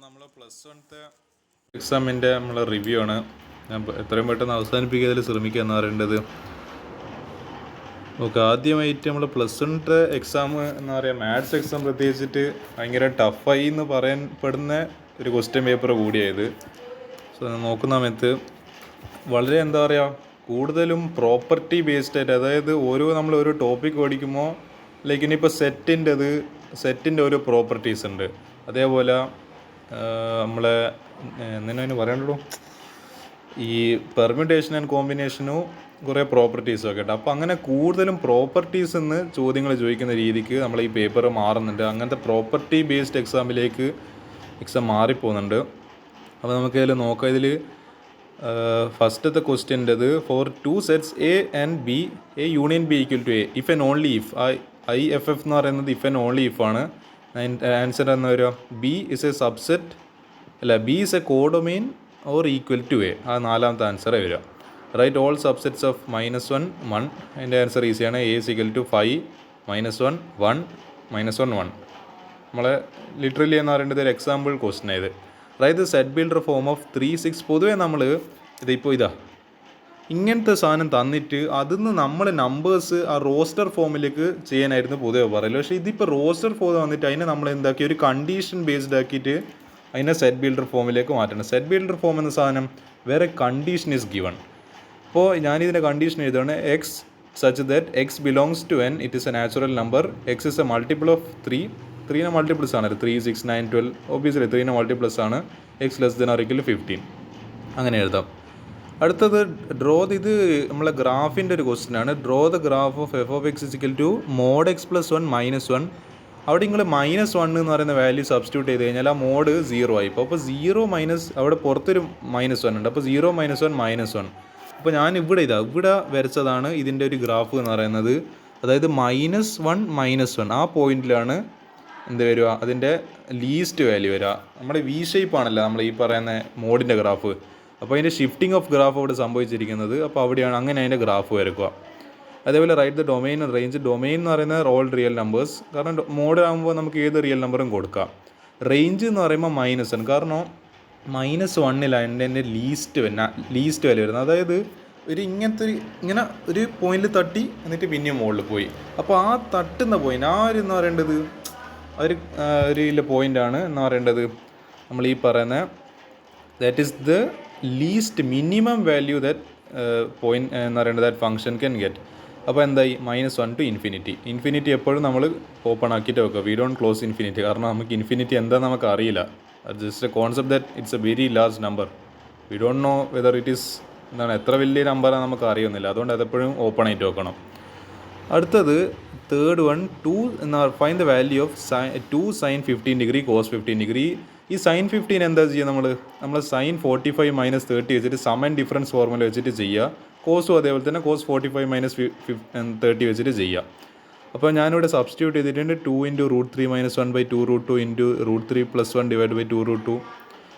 നമ്മൾ പ്ലസ് വൺത്തെ എക്സാമിൻ്റെ നമ്മളെ റിവ്യൂ ആണ്. ഞാൻ എത്രയും പെട്ടെന്ന് അവസാനിപ്പിക്കുന്നതിൽ ശ്രമിക്കുക എന്ന് പറയേണ്ടത്. ഓക്കെ, ആദ്യമായിട്ട് നമ്മൾ പ്ലസ് വൺത്തെ എക്സാം എന്ന് പറയുക മാത്സ് എക്സാം പ്രത്യേകിച്ചിട്ട് ഭയങ്കര ടഫായി എന്ന് പറയപ്പെടുന്ന ഒരു ക്വസ്റ്റ്യൻ പേപ്പർ കൂടിയായത്. സോ നോക്കുന്ന സമയത്ത് വളരെ എന്താ പറയുക, കൂടുതലും പ്രോപ്പർട്ടി ബേസ്ഡ് ആയിട്ട്, അതായത് നമ്മൾ ഓരോ ടോപ്പിക് പഠിക്കുമ്പോൾ ലൈക്ക് ഇനിയിപ്പോൾ സെറ്റിൻ്റെ ഓരോ പ്രോപ്പർട്ടീസ് ഉണ്ട്. അതേപോലെ നമ്മളെ എന്തിനു പറയണ്ടോ, ഈ പെർമ്യൂട്ടേഷൻ ആൻഡ് കോമ്പിനേഷനും കുറേ പ്രോപ്പർട്ടീസും ഒക്കെ ഉണ്ട്. അപ്പോൾ അങ്ങനെ കൂടുതലും പ്രോപ്പർട്ടീസ് എന്ന് ചോദ്യങ്ങൾ ചോദിക്കുന്ന രീതിക്ക് നമ്മൾ ഈ പേപ്പർ മാറുന്നുണ്ട്. അങ്ങനത്തെ പ്രോപ്പർട്ടി ബേസ്ഡ് എക്സാമിലേക്ക് എക്സാം മാറിപ്പോകുന്നുണ്ട്. അപ്പോൾ നമുക്ക് ഇതിൽ നോക്കാം. ഇതിൽ ഫസ്റ്റത്തെ ക്വസ്റ്റ്യൻ്റെത് for two sets A and B, A union B equal to A if and only if. IFF എന്ന് പറയുന്നത് ഇഫ് ആൻഡ് ഓൺലി ഇഫ് ആണ്. ആൻസർ എന്ന് വരിക B is a subset, B is a codomain or equal to A. ആ നാലാമത്തെ ആൻസറേ വരിക. Right all subsets of -1 1. അതിൻ്റെ ആൻസർ ഈസിയാണ്. A is equal to 5 -1 1 -1 1. നമ്മളെ ലിറ്ററലി എന്ന് പറയുന്നത് ഒരു എക്സാമ്പിൾ ക്വസ്റ്റ്യൻ ആയത്. അതായത് സെറ്റ് ബിൽഡർ ഫോം ഓഫ് 3 6. പൊതുവേ നമ്മൾ ഇതിപ്പോൾ ഇങ്ങനത്തെ സാധനം തന്നിട്ട് അതിന്ന് നമ്മൾ നമ്പേഴ്സ് ആ റോസ്റ്റർ ഫോമിലേക്ക് ചെയ്യാനായിരുന്നു പൊതുവെ പറയല്. പക്ഷേ ഇതിപ്പോൾ റോസ്റ്റർ ഫോം വന്നിട്ട് അതിനെ നമ്മൾ എന്താക്കി ഒരു കണ്ടീഷൻ ബേസ്ഡ് ആക്കിയിട്ട് അതിനെ സെറ്റ് ബിൽഡർ ഫോമിലേക്ക് മാറ്റണം. സെറ്റ് ബിൽഡർ ഫോം എന്ന സാധനം വേറെ കണ്ടീഷൻ ഈസ് ഗിവൺ. അപ്പോൾ ഞാനിതിൻ്റെ കണ്ടീഷൻ എഴുതുകയാണ് x such that x belongs to N, it is a natural number, x is a multiple of 3. 3നെ മൾട്ടിപ്പിൾസ് ആണ് 3 6 9 12. ഒബ്വിയസ്ലി 3നെ മൾട്ടിപ്പിൾസ് ആണ്. X less than or equal 15. അങ്ങനെ എഴുതാം. അടുത്തത് ഇത് നമ്മളെ ഗ്രാഫിൻ്റെ ഒരു ക്വസ്റ്റ്യൻ ആണ്. Draw the graph of F of X is equal to mod X plus 1 -1. അവിടെ നിങ്ങൾ -1 എന്ന് പറയുന്ന വാല്യൂ സബ്സ്റ്റിറ്റ്യൂട്ട് ചെയ്ത് കഴിഞ്ഞാൽ ആ മോഡ് 0 ആയി. അപ്പോൾ 0 മൈനസ് അവിടെ പുറത്തൊരു -1 ഉണ്ട്. അപ്പോൾ 0 -1 -1. അപ്പോൾ ഞാൻ ഇവിടെ വരച്ചതാണ് ഇതിൻ്റെ ഒരു ഗ്രാഫ് എന്ന് പറയുന്നത്. അതായത് -1 -1 ആ പോയിന്റിലാണ് എന്ത് വരിക, അതിൻ്റെ ലീസ്റ്റ് വാല്യൂ വരിക. നമ്മുടെ വി ഷേപ്പ് ആണല്ലോ നമ്മൾ ഈ പറയുന്ന മോഡിൻ്റെ ഗ്രാഫ്. അപ്പോൾ അതിൻ്റെ ഷിഫ്റ്റിംഗ് ഓഫ് ഗ്രാഫ് അവിടെ സംഭവിച്ചിരിക്കുന്നത്. അപ്പോൾ അവിടെയാണ് അങ്ങനെ അതിൻ്റെ ഗ്രാഫ് വരക്കുക. അതേപോലെ write the domain and range. Domain എന്ന് പറയുന്നത് ഓൾ റിയൽ നമ്പേഴ്സ്, കാരണം മോഡ് ആകുമ്പോൾ നമുക്ക് ഏത് റിയൽ നമ്പറും കൊടുക്കാം. റേഞ്ച് എന്ന് പറയുമ്പോൾ -1, കാരണം -1 എൻ്റെ ലീസ്റ്റ് വാല്യൂ വരുന്നത്. അതായത് ഇങ്ങനെ ഒരു പോയിന്റിൽ തട്ടി എന്നിട്ട് പിന്നെയും മുകളിൽ പോയി. അപ്പോൾ ആ തട്ടുന്ന പോയിന്റ് എന്ന് പറയേണ്ടത് ഒരു പോയിൻ്റാണ് എന്ന് പറയേണ്ടത് നമ്മൾ ഈ പറയുന്ന that is the least minimum value that point എന്ന് പറയുന്നത് ദാറ്റ് ഫംഗ്ഷൻ ക്യാൻ ഗെറ്റ്. അപ്പോൾ എന്തായി -1 to ഇൻഫിനിറ്റി എപ്പോഴും നമ്മൾ ഓപ്പൺ ആക്കിയിട്ട് വെക്കുക. വി ഡോണ്ട് ക്ലോസ് ഇൻഫിനിറ്റി, കാരണം നമുക്ക് ഇൻഫിനിറ്റി എന്താണെന്ന് നമുക്ക് അറിയില്ല. Just A concept that it's a very large number. We don't know whether it is എത്ര വലിയ നമ്പറാണ് നമുക്ക് അറിയുന്നില്ല. അതുകൊണ്ട് അതെപ്പോഴും ഓപ്പൺ ആയിട്ട് വെക്കണം. അടുത്തത് തേർഡ് വൺ 2 എന്ന് find the value of 2 sin 15 degree cos 15 degree. ഈ sin 15 എന്താ ചെയ്യുക, നമ്മൾ sin 45 - 30 വെച്ചിട്ട് സം ആൻഡ് ഡിഫറൻസ് ഫോർമുല വെച്ചിട്ട് ചെയ്യുക. കോസും അതേപോലെ തന്നെ cos 45 - 30 വെച്ചിട്ട് ചെയ്യുക. അപ്പോൾ ഞാനിവിടെ സബ്സ്റ്റിറ്റ്യൂട്ട് ചെയ്തിട്ടുണ്ട് 2 × √3 - 1/2 √2 × √3 + 1 / 2 √2.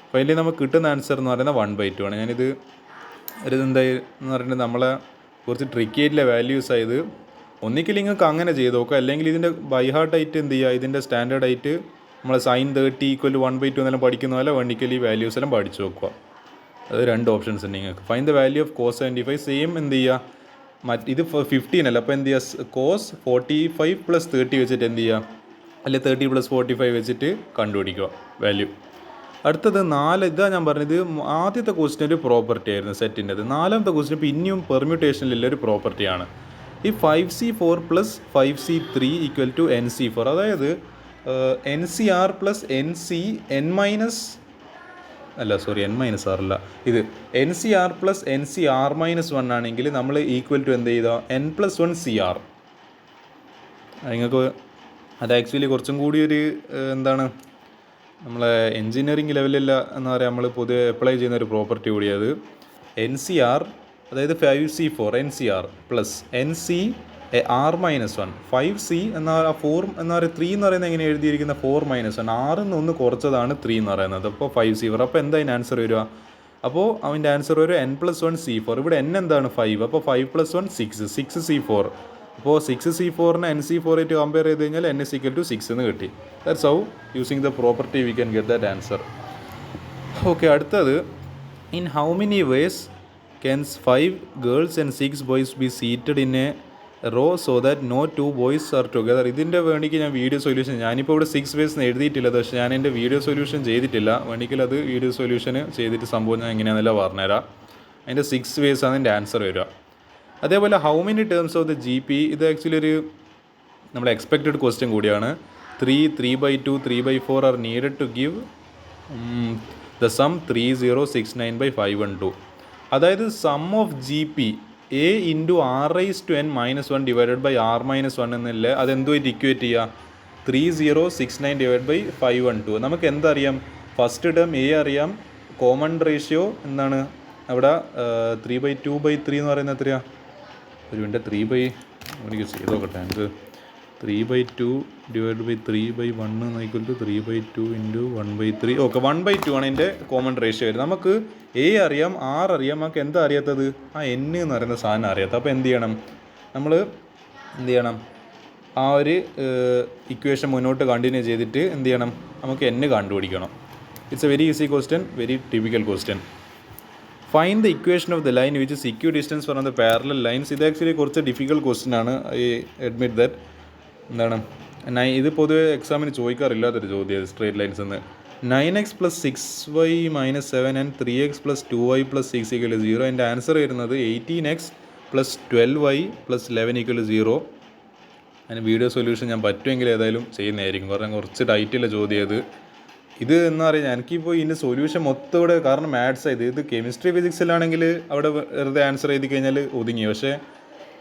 അപ്പോൾ അതിൽ നമുക്ക് കിട്ടുന്ന ആൻസർ എന്ന് പറയുന്നത് 1/2 ആണ്. ഞാനിത് എന്താന്ന് പറയുന്നത് നമ്മളെ കുറച്ച് ട്രിക്കി ആയിട്ടുള്ള വാല്യൂസ് ആയത്. ഒന്നിക്കൽ നിങ്ങൾക്ക് അങ്ങനെ ചെയ്ത് നോക്കുക, അല്ലെങ്കിൽ ഇതിൻ്റെ ബൈഹാർട്ട് ആയിട്ട് എന്ത് ചെയ്യുക, ഇതിൻ്റെ സ്റ്റാൻഡേർഡ് ആയിട്ട് നമ്മൾ sin 30 = 1/2 എന്നെല്ലാം പഠിക്കുന്ന പോലെ ഒന്നിക്കൽ ഈ വാല്യൂസ് എല്ലാം പഠിച്ചു നോക്കുക. അത് 2 ഓപ്ഷൻസ് ഉണ്ട് നിങ്ങൾക്ക്. Find the value of cos 75. Same എന്ത് ചെയ്യുക, ഇത് 15 അല്ല, അപ്പോൾ എന്ത് ചെയ്യുക, cos 45 + 30 വെച്ചിട്ട് എന്ത് ചെയ്യുക, അല്ലെങ്കിൽ 30 + 45 വെച്ചിട്ട് കണ്ടുപിടിക്കുക വാല്യൂ. അടുത്തത് 4. ഇതാ ഞാൻ പറഞ്ഞത് ആദ്യത്തെ ക്വസ്റ്റ്യൻ ഒരു പ്രോപ്പർട്ടി ആയിരുന്നു സെറ്റിൻ്റെത്. നാലാമത്തെ ക്വസ്റ്റ്യൻ പിന്നെയും പെർമ്യൂട്ടേഷനിലുള്ള ഒരു പ്രോപ്പർട്ടിയാണ്. ഈ 5C4 + 5C3 = NC4. അതായത് NCR + ഇത് NCR + NCR - 1 ആണെങ്കിൽ നമ്മൾ ഈക്വൽ ടു എന്ത് ചെയ്താൽ n+1 CR. നിങ്ങൾക്ക് അത് ആക്ച്വലി കുറച്ചും കൂടി ഒരു നമ്മളെ എൻജിനീയറിംഗ് ലെവലില്ല എന്ന് പറയാം, നമ്മൾ പൊതുവെ അപ്ലൈ ചെയ്യുന്ന ഒരു പ്രോപ്പർട്ടി കൂടിയത്. NCR അതായത് 5C4 NCR + NCR - 1 5C എന്ന 4 എന്ന് പറയുന്നത് 3 എന്ന് പറയുന്നത് എങ്ങനെ എഴുതിയിരിക്കുന്ന 4 - 1 6 നിന്ന് 1 കുറച്ചതാണ് 3 എന്ന് പറയുന്നത്. അപ്പോൾ 5C4. അപ്പോൾ എന്താ അതിന് ആൻസർ വരിക, അപ്പോൾ അവൻ്റെ ആൻസർ വരും n+1 C4. ഇവിടെ n എന്താണ് 5, അപ്പോൾ 5 + 1 6C4. അപ്പോൾ 6C4നെ NC4 ആയിട്ട് കമ്പയർ ചെയ്ത് കഴിഞ്ഞാൽ n = 6 എന്ന് കിട്ടി. That's how using the property we can get that answer. Okay, അടുത്തത് in how many ways can 5 girls and 6 boys be seated in a row so that no 2 boys are together. ഇതിൻ്റെ വേണ്ടിക്ക് ഞാൻ video solution, ഞാനിപ്പോൾ ഇവിടെ 6 vase എഴുതിയിട്ടില്ല, പക്ഷേ ഞാൻ എൻ്റെ വീഡിയോ സൊല്യൂഷൻ ചെയ്തിട്ടില്ല. വേണമെങ്കിൽ അത് വീഡിയോ സൊല്യൂഷന് ചെയ്തിട്ട് സംഭവം ഞാൻ എങ്ങനെയാണെന്നല്ല പറഞ്ഞുതരാം. അതിൻ്റെ 6 വേസ് ആണ് എൻ്റെ ആൻസർ വരിക. അതേപോലെ how many terms of the G P, ഇത് ആക്ച്വലി ഒരു നമ്മുടെ എക്സ്പെക്റ്റഡ് ക്വസ്റ്റ്യൻ കൂടിയാണ്. 3/2 3/4 are needed to give the sum 3069/512. അതായത് sum of G P A into r⁻n-1 divided by r-1 എന്നല്ലേ, അതെന്തുമായിട്ട് ഇക്വേറ്റ് ചെയ്യുക? 3069/512. നമുക്ക് എന്തറിയാം? ഫസ്റ്റ് ടേം എ അറിയാം, കോമൺ റേഷ്യോ എന്താണ് അവിടെ 3/2/3 എന്ന് പറയുന്നത് എത്രയാണ്? ഒരു മിനിറ്റ്, 3 എനിക്ക് ചെയ്ത് നോക്കട്ടെ. എനിക്ക് 3/2 divide by 3/1 equal to 3/2 into 1/3. Okay, 1/2 ആണ് എൻ്റെ കോമൺ റേഷ്യോ വരുന്നത്. നമുക്ക് എ അറിയാം, ആർ അറിയാം, നമുക്ക് എന്താ അറിയാത്തത്? ആ എൻ എന്ന് പറയുന്ന സാധനം അറിയാത്തത്. അപ്പോൾ എന്ത് ചെയ്യണം? നമ്മൾ എന്ത് ചെയ്യണം? ആ ഒരു ഇക്വേഷൻ മുന്നോട്ട് കണ്ടിന്യൂ ചെയ്തിട്ട് എന്ത് ചെയ്യണം? നമുക്ക് എൻ കണ്ടുപിടിക്കണം. It's a very easy question, very typical question. Find the equation of the line which is equidistant from the parallel lines. ഇത് ആക്ച്വലി കുറച്ച് ഡിഫിക്കൽട്ട് ക്വസ്റ്റ്യൻ ആണ്, ഐ അഡ്മിറ്റ് ദാറ്റ്. എന്താണ് ഇത് പൊതുവെ എക്സാമിന് ചോദിക്കാറില്ലാത്തൊരു ചോദ്യം, സ്ട്രേറ്റ് ലൈൻസ് എന്ന്. 9x + 6y - 7 and 3x + 2y + 6 = 0. എൻ്റെ ആൻസർ വരുന്നത് 18x + 12y + 11 = 0. അതിന് വീഡിയോ സൊല്യൂഷൻ ഞാൻ പറ്റുമെങ്കിൽ ഏതായാലും ചെയ്യുന്നതായിരിക്കും, കാരണം കുറച്ച് ടൈറ്റുള്ള ചോദ്യം ഇത് എന്ന് പറയുന്നത്. എനിക്കിപ്പോൾ ഇതിൻ്റെ സൊല്യൂഷൻ മൊത്തം ഇവിടെ, കാരണം മാത്സ് ഇത് കെമിസ്ട്രി ഫിസിക്സിലാണെങ്കിൽ അവിടെ വെറുതെ ആൻസർ എഴുതി കഴിഞ്ഞാൽ ഒതുങ്ങി. പക്ഷേ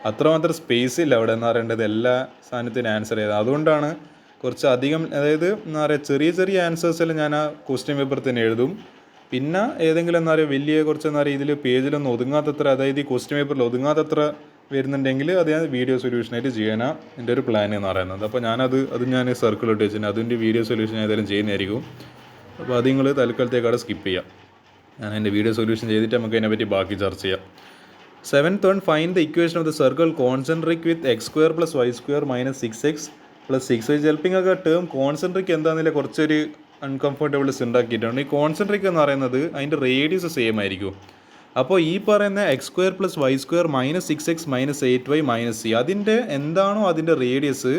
അത്രമാത്രം സ്പേസ് ഇല്ല അവിടെ എന്ന് പറയേണ്ടത്, എല്ലാ സാധനത്തിനും ആൻസർ ചെയ്തത്. അതുകൊണ്ടാണ് കുറച്ച് അധികം, അതായത് എന്താ പറയുക, ചെറിയ ചെറിയ ആൻസേഴ്സെല്ലാം ഞാൻ ആ ക്വസ്റ്റ്യൻ പേപ്പർ തന്നെ എഴുതും. പിന്നെ ഏതെങ്കിലും എന്താ പറയുക വലിയ കുറച്ച് എന്താ പറയുക ഇതിൽ പേജിലൊന്നും ഒതുങ്ങാത്തത്ര, അതായത് ഈ ക്വസ്റ്റ്യൻ പേപ്പറിൽ ഒതുങ്ങാത്തത്ര വരുന്നുണ്ടെങ്കിൽ അത് ഞാൻ വീഡിയോ സൊല്യൂഷനായിട്ട് ചെയ്യാനാണ് എൻ്റെ ഒരു പ്ലാൻ എന്ന് പറയുന്നത്. അപ്പോൾ അത് ഞാൻ സർക്കിൾ ഇട്ട് വെച്ചിട്ടുണ്ട്, അതിൻ്റെ വീഡിയോ സൊല്യൂഷൻ ഏതായാലും ചെയ്യുന്നതായിരിക്കും. അപ്പോൾ അത് നിങ്ങൾ തൽക്കാലത്തേക്കാട് സ്കിപ്പ് ചെയ്യാം. ഞാൻ എൻ്റെ വീഡിയോ സൊല്യൂഷൻ ചെയ്തിട്ട് നമുക്ക് അതിനെപ്പറ്റി ബാക്കി ചർച്ച ചെയ്യാം. 7th one, find the equation of the circle concentric with x² + y² - 6x + 6y. ചിലപ്പോൾ ടേം കോൺസെൻട്രിക് എന്താണെന്നില്ല കുറച്ചൊരു അൺകംഫർട്ടബിൾസ് ഉണ്ടാക്കിയിട്ടുണ്ട്. ഈ കോൺസെൻട്രിക് എന്ന് പറയുന്നത് അതിൻ്റെ റേഡിയസ് സെയിം ആയിരിക്കും. അപ്പോൾ ഈ പറയുന്ന x² + y² - 6x - 8y - c, അതിൻ്റെ എന്താണോ അതിൻ്റെ റേഡിയസ്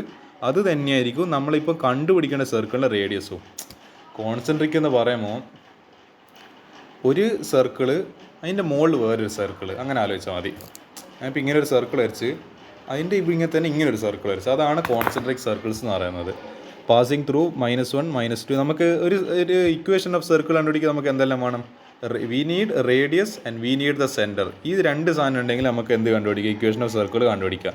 അത് തന്നെയായിരിക്കും നമ്മളിപ്പോൾ കണ്ടുപിടിക്കേണ്ട സർക്കിളിൻ്റെ റേഡിയസും. കോൺസെൻട്രിക് എന്ന് പറയുമ്പോൾ ഒരു സർക്കിള്, അതിൻ്റെ മുകളിൽ വേറൊരു സർക്കിൾ, അങ്ങനെ ആലോചിച്ചാൽ മതി. ഞാനിപ്പോൾ ഇങ്ങനെ ഒരു സർക്കിൾ വരച്ച് അതിൻ്റെ ഇങ്ങനെ തന്നെ ഇങ്ങനെ ഒരു സർക്കിൾ വരച്ച്, അതാണ് കോൺസെൻട്രിക് സർക്കിൾസ് എന്ന് പറയുന്നത്. Passing through -1 -2. നമുക്ക് ഒരു ഇക്വേഷൻ ഓഫ് സർക്കിൾ കണ്ടുപിടിക്കാൻ നമുക്ക് എന്തെല്ലാം വേണം? We need radius and we need the centre. ഈ രണ്ട് സാധനം ഉണ്ടെങ്കിൽ നമുക്ക് എന്ത് കണ്ടുപിടിക്കാം? ഇക്വേഷൻ ഓഫ് സർക്കിൾ കണ്ടുപിടിക്കാം.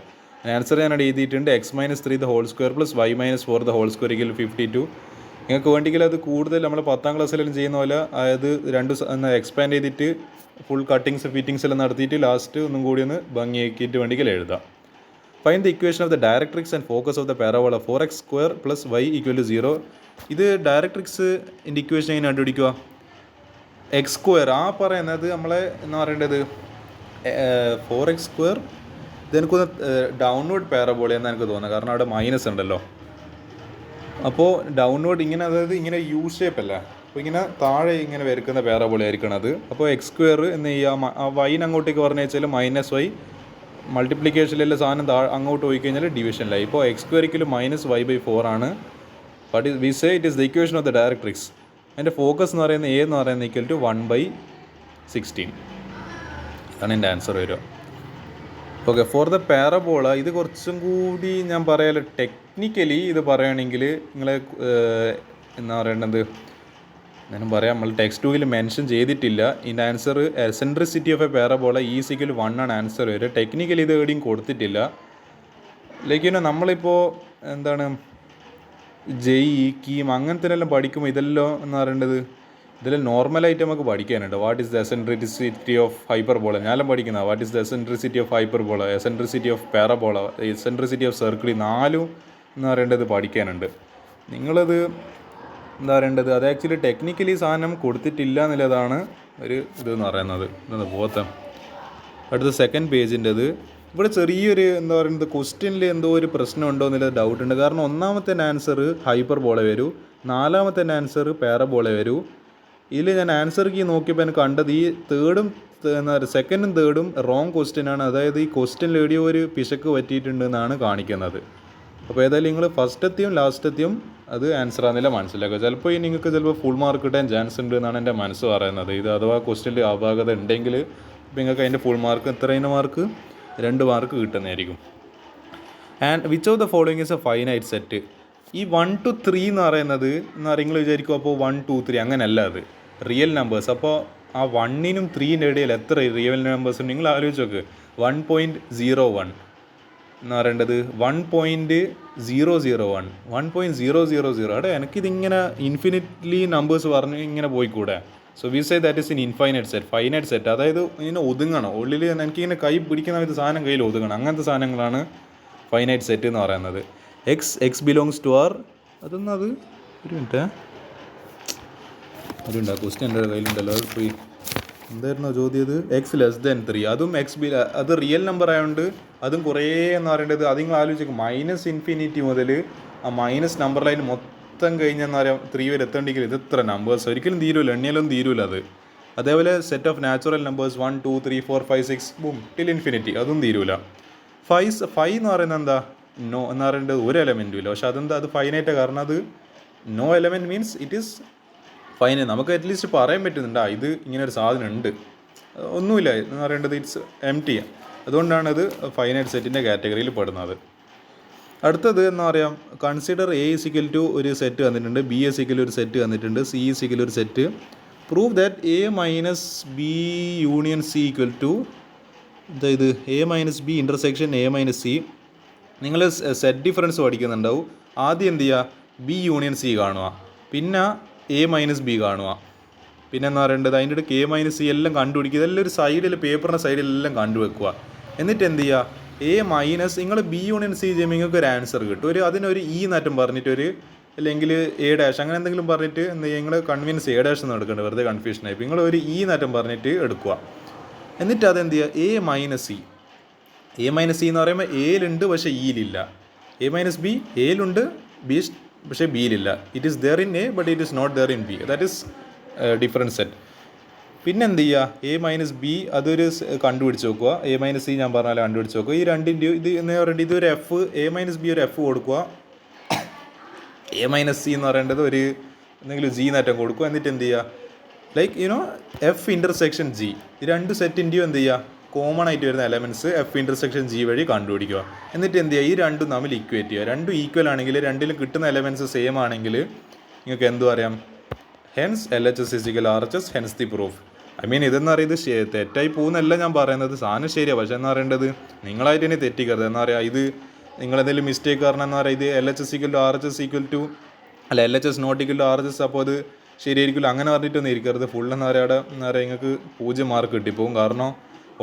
ആൻസർ ഞാൻ അവിടെ എഴുതിയിട്ടുണ്ട്. x - 3 whole square + y - 4 whole square = 52. നിങ്ങൾക്ക് വേണ്ടെങ്കിൽ അത് കൂടുതൽ നമ്മൾ 10th ക്ലാസ്സിലെല്ലാം ചെയ്യുന്ന പോലെ അതായത് എക്സ്പാൻഡ് ചെയ്തിട്ട് ഫുൾ കട്ടിങ്സ് ഫിറ്റിങ്സ് എല്ലാം നടത്തിയിട്ട് ലാസ്റ്റ് ഒന്നും കൂടി ഒന്ന് ഭംഗിയാക്കിയിട്ട് വേണ്ടെങ്കിൽ എഴുതാം. Find the equation of the directrix and focus of the parabola 4x² + y = 0. ഇത് ഡയറക്ട്രിക്സ് ഇക്വേഷൻ എങ്ങനെ കണ്ടുപിടിക്കുക? x², ആ പറയുന്നത് നമ്മളെ എന്ന് പറയേണ്ടത് 4x². ഇതെനിക്കൊന്ന് ഡൗൺവേർഡ് പാരബോള എന്ന് എനിക്ക് തോന്നുന്നത്, കാരണം അവിടെ മൈനസ് ഉണ്ടല്ലോ. അപ്പോൾ ഡൗൺവേർഡ് ഇങ്ങനെ, അതായത് ഇങ്ങനെ യു ഷേപ്പ് അല്ല, അപ്പോൾ ഇങ്ങനെ താഴെ ഇങ്ങനെ വരക്കുന്ന പാരബോള ആയിരിക്കണം അത്. അപ്പോൾ x² എന്ന് ചെയ്യുക, വൈന് അങ്ങോട്ടേക്ക് പറഞ്ഞു വെച്ചാൽ -y, മൾട്ടിപ്ലിക്കേഷനിലെ സാധനം അങ്ങോട്ട് പോയി കഴിഞ്ഞാൽ ഡിവിഷനിലായി. ഇപ്പോൾ x² -y/4 ആണ്. But we say it is the equation of the directrix. അതിൻ്റെ ഫോക്കസ് എന്ന് പറയുന്നത് a എന്ന് പറയുന്നത് = 1/16. അതാണ് എൻ്റെ ആൻസർ വരിക. ഓക്കെ, ഫോർ ദ പാരബോള ഇത് കുറച്ചും കൂടി ഞാൻ പറയാമല്ലോ, ടെക്നിക്കലി ഇത് പറയുകയാണെങ്കിൽ നിങ്ങളെ എന്താ പറയേണ്ടത്, ഞാനും പറയാം, നമ്മൾ ടെക്സ്റ്റ് ബുക്കിൽ മെൻഷൻ ചെയ്തിട്ടില്ല. ഇതിൻ്റെ answer eccentricity of A parabola is equal 1 ആണ് ആൻസർ വരിക. ടെക്നിക്കലി ഇത് എവിടെയും കൊടുത്തിട്ടില്ല. ലൈക്ക് നമ്മളിപ്പോൾ എന്താണ് കീം അങ്ങനത്തെ എല്ലാം പഠിക്കുമ്പോൾ ഇതെല്ലാം എന്ന് പറയേണ്ടത്, ഇതെല്ലാം നോർമലായിട്ട് നമുക്ക് പഠിക്കാനുണ്ട്. What is the eccentricity of hyperbola ഞാനെല്ലാം പഠിക്കുന്നത്. What is the eccentricity of hyperbola, eccentricity of parabola, eccentricity of circle, 4 എന്ന് പറയേണ്ടത് പഠിക്കാനുണ്ട്. നിങ്ങളത് എന്താ പറയേണ്ടത്, അത് ആക്ച്വലി ടെക്നിക്കലി സാധനം കൊടുത്തിട്ടില്ല എന്നുള്ളതാണ് ഒരു ഇതെന്ന് പറയുന്നത്. എന്താ പോത്തം. അടുത്ത സെക്കൻഡ് പേജിൻ്റെത് ഇവിടെ ചെറിയൊരു എന്താ പറയുന്നത് ക്വസ്റ്റ്യനിൽ എന്തോ ഒരു പ്രശ്നമുണ്ടോ എന്നുള്ളത് ഡൗട്ടുണ്ട്. കാരണം ഒന്നാമത്തെ ആൻസർ ഹൈപ്പർബോള വരൂ, നാലാമത്തെ ആൻസർ പാരബോള വരൂ. ഇതിൽ ഞാൻ ആൻസർ കീ നോക്കിയപ്പോൾ എനിക്ക് കണ്ടത് ഈ തേർഡും എന്താ പറയുക സെക്കൻഡും തേർഡും റോങ് ക്വസ്റ്റ്യനാണ്. അതായത് ഈ ക്വസ്റ്റ്യനിൽ എവിടെയോ ഒരു പിശക്ക് പറ്റിയിട്ടുണ്ടെന്നാണ് കാണിക്കുന്നത്. അപ്പോൾ ഏതായാലും നിങ്ങൾ ഫസ്റ്റത്തെയും ലാസ്റ്റത്തെയും അത് ആൻസർ ആണെന്നില്ല മനസ്സിലാക്കുക. ചിലപ്പോൾ ഈ നിങ്ങൾക്ക് ചിലപ്പോൾ ഫുൾ മാർക്ക് കിട്ടാൻ ചാൻസ് ഉണ്ട് എന്നാണ് എൻ്റെ മനസ്സ് പറയുന്നത്. ഇത് അഥവാ ക്വസ്റ്റ്യനിൽ അപാകത ഉണ്ടെങ്കിൽ ഇപ്പോൾ നിങ്ങൾക്ക് അതിൻ്റെ ഫുൾ മാർക്ക് എത്രയിൻ്റെ മാർക്ക് 2 മാർക്ക് കിട്ടുന്നതായിരിക്കും. And which of the following is A finite set. ഈ 1 to 3 എന്ന് പറയുന്നത് നിങ്ങൾ വിചാരിക്കും അപ്പോൾ 1 2 3 അങ്ങനെയല്ല, അത് റിയൽ നമ്പേഴ്സ്. അപ്പോൾ ആ 1നും 3ൻ്റെ ഇടയിൽ എത്ര റിയൽ നമ്പേഴ്സ് ഉണ്ട് നിങ്ങൾ ആലോചിച്ച് നോക്ക്. 1.01 എന്ന് പറയേണ്ടത് 1.001 1.000. അവിടെ എനിക്കിതിങ്ങനെ ഇൻഫിനിറ്റ്ലി നമ്പേഴ്സ് പറഞ്ഞ് ഇങ്ങനെ പോയിക്കൂടെ. So we say that is in infinite set, finite set. അതായത് ഇങ്ങനെ ഒതുങ്ങണം, ഉള്ളിൽ എനിക്കിങ്ങനെ കൈ പിടിക്കുന്ന ഒരു സാധനം കയ്യിൽ ഒതുങ്ങണം. അങ്ങനത്തെ സാധനങ്ങളാണ് ഫൈനൈറ്റ് സെറ്റ് എന്ന് പറയുന്നത്. എക്സ് ബിലോങ്സ് ടു ആർ അതൊന്നത് ഒരു മിനിറ്റ് അതുണ്ടാ ക്വസ്റ്റ്യൻ എൻ്റെ കയ്യിലുണ്ടല്ലോ. അത് പോയി എന്തായിരുന്നു ചോദ്യം? X less than 3. അതും അത് റിയൽ നമ്പർ ആയതുകൊണ്ട് അതും കുറേ എന്ന് പറയേണ്ടത്. അത് നിങ്ങൾ ആലോചിക്കും, -∞ മുതൽ ആ മൈനസ് നമ്പർ ലൈൻ മൊത്തം കഴിഞ്ഞെന്ന് പറയാം 3 വരെ എത്തേണ്ടെങ്കിൽ ഇത് ഇത്ര നമ്പേഴ്സ് ഒരിക്കലും തീരുമില്ല, എണ്ണിയാലൊന്നും തീരുമില്ല അത്. അതേപോലെ set of natural numbers 1 2 3 4 5 6 boom till infinity അതും തീരുമില്ല. 5 എന്ന് പറയുന്നത് എന്താ? നോ എന്ന് പറയേണ്ടത് ഒരു എലമെൻറ്റും ഇല്ല. പക്ഷെ അതെന്താ? അത് ഫൈനൈറ്റ്. കാരണം അത് no element means it is finite. നമുക്ക് അറ്റ്ലീസ്റ്റ് പറയാൻ പറ്റുന്നുണ്ട് ഇത് ഇങ്ങനെ ഒരു സാധനം ഉണ്ട്, ഒന്നുമില്ല എന്ന് പറയേണ്ടത് ഇറ്റ്സ് എംപ്റ്റി. അതുകൊണ്ടാണ് ഇത് ഫൈനൈറ്റ് സെറ്റിൻ്റെ കാറ്റഗറിയിൽ പെടുന്നത്. അടുത്തത് എന്ന് പറയാം, കൺസിഡർ എ ഇസിക്കൽ ടു ഒരു സെറ്റ് തന്നിട്ടുണ്ട്, ബി ഇസിക്കൽ ഒരു സെറ്റ് തന്നിട്ടുണ്ട്, സി ഇസിക്കൽ ഒരു set. Prove that A minus B union C equal to ഇത് A minus B intersection A minus C. നിങ്ങൾ സെറ്റ് ഡിഫറൻസ് പഠിക്കുന്നുണ്ടാവും. ആദ്യം എന്ത് ചെയ്യുക? ബി യൂണിയൻ സി കാണുക, പിന്നെ എ മൈനസ് ബി കാണുക, പിന്നെ എന്താ പറയേണ്ടത് അതിൻ്റെ ഇടയ്ക്ക് എ മൈനസ് സി എല്ലാം കണ്ടുപിടിക്കുക. ഇതെല്ലാം ഒരു സൈഡിൽ പേപ്പറിൻ്റെ സൈഡിലെല്ലാം കണ്ടുവെക്കുക. എന്നിട്ട് എന്ത് ചെയ്യുക? എ മൈനസ് നിങ്ങൾ ബി യൂണിയൻ സി ചെയ്യുമ്പോൾ നിങ്ങൾക്ക് ഒരു ആൻസർ കിട്ടും. അതിനൊരു ഇ നാറ്റം പറഞ്ഞിട്ട് അല്ലെങ്കിൽ എ ഡാഷ് അങ്ങനെ എന്തെങ്കിലും പറഞ്ഞിട്ട് എന്ത് ചെയ്യുക? നിങ്ങൾ കൺവിൻസ് എ ഡാഷ് ഒന്നും എടുക്കേണ്ടത്, വെറുതെ കൺഫ്യൂഷനായി. നിങ്ങൾ ഒരു ഇ നാറ്റം പറഞ്ഞിട്ട് എടുക്കുക. എന്നിട്ട് അതെന്ത് ചെയ്യുക? എ മൈനസ് സി എന്ന് പറയുമ്പോൾ എയിലുണ്ട് പക്ഷേ ഇയിലില്ല. എ മൈനസ് ബി എയിലുണ്ട്, ബി പക്ഷേ ബിയിലില്ല. It is there in A but it is not there in B. That is different set. പിന്നെ എന്ത് ചെയ്യുക? എ മൈനസ് ബി അതൊരു കണ്ടുപിടിച്ച് നോക്കുക. എ മൈനസ് സി ഞാൻ പറഞ്ഞാൽ കണ്ടുപിടിച്ച് നോക്കുക. ഈ രണ്ടിൻ്റെയും ഇത് എന്ന് പറയുന്നത് ഇതൊരു എഫ്, എ മൈനസ് ബി ഒരു എഫ് കൊടുക്കുക, എ മൈനസ് സി എന്ന് പറയേണ്ടത് ഒരു എന്തെങ്കിലും ജി നാറ്റം കൊടുക്കുക. എന്നിട്ട് എന്ത് ചെയ്യുക? Like F intersection G. ഈ രണ്ട് സെറ്റിൻ്റെയും എന്ത് ചെയ്യുക? കോമൺ ആയിട്ട് വരുന്ന എലമെൻറ്റ്സ് എഫ് ഇൻ്റർസെക്ഷൻ ജി വഴി കണ്ടുപിടിക്കുക. എന്നിട്ട് എന്ത് ചെയ്യുക? ഈ രണ്ടും തമ്മിൽ ഇക്വേറ്റ് ചെയ്യുക. രണ്ടും ഈക്വൽ ആണെങ്കിൽ, രണ്ടിലും കിട്ടുന്ന എലമെൻറ്റ്സ് സെയിം ആണെങ്കിൽ നിങ്ങൾക്ക് എന്ത് പറയാം? Hence LHS = RHS, hence the proof. ഇതെന്ന് പറയുന്നത് തെറ്റായി പോകുന്നല്ല ഞാൻ പറയുന്നത്, സാധനം ശരിയാണ്. പക്ഷേ എന്ന് പറയേണ്ടത് നിങ്ങളായിട്ട് തന്നെ തെറ്റിക്കരുത്. എന്താ പറയുക, ഇത് നിങ്ങളെന്തെങ്കിലും മിസ്റ്റേക്ക് കാരണം എന്താ പറയുക, ഇത് LHS = RHS LHS ≠ RHS അപ്പോൾ അത് ശരിയായിരിക്കില്ല അങ്ങനെ പറഞ്ഞിട്ടൊന്നും ഇരിക്കരുത്. ഫുൾ എന്താ പറയുക നിങ്ങൾക്ക് 0 മാർക്ക് കിട്ടിപ്പോകും. കാരണം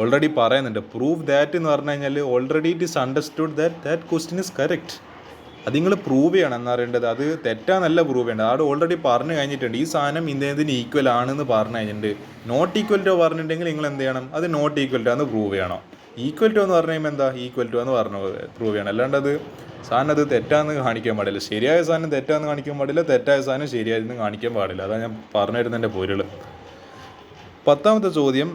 ഓൾറെഡി പറയുന്നുണ്ട് പ്രൂവ് ദാറ്റ് എന്ന് പറഞ്ഞു കഴിഞ്ഞാൽ already it is understood that question is correct. അത് നിങ്ങൾ പ്രൂവ് ചെയ്യണം. എന്ന് പറയേണ്ടത് അത് തെറ്റാന്നല്ല പ്രൂവ് ചെയ്യേണ്ടത്. അവിടെ ഓൾറെഡി പറഞ്ഞു കഴിഞ്ഞിട്ടുണ്ട് ഈ സാധനം ഇതിന് ഈക്വൽ ആണെന്ന് പറഞ്ഞു കഴിഞ്ഞിട്ടുണ്ട്. നോട്ട് ഈക്വൽ ടു പറഞ്ഞിട്ടുണ്ടെങ്കിൽ നിങ്ങൾ എന്ത് ചെയ്യണം? അത് നോട്ട് ഈക്വൽ ടു എന്ന് പ്രൂവ് ചെയ്യണം. ഈക്വൽ ടു എന്ന് പറഞ്ഞു കഴിയുമ്പോൾ എന്താ? ഈക്വൽ ടു എന്ന് പറഞ്ഞു പ്രൂവ് ചെയ്യണം. അല്ലാണ്ട് അത് സാധനം അത് തെറ്റാന്ന് കാണിക്കാൻ പാടില്ല. ശരിയായ സാധനം തെറ്റാന്ന് കാണിക്കാൻ പാടില്ല, തെറ്റായ സാധനം ശരിയായിരുന്നു കാണിക്കാൻ പാടില്ല. അതാണ് ഞാൻ പറഞ്ഞു തരുന്നതിൻ്റെ പൊരുൾ. 10ാമത്തെ ചോദ്യം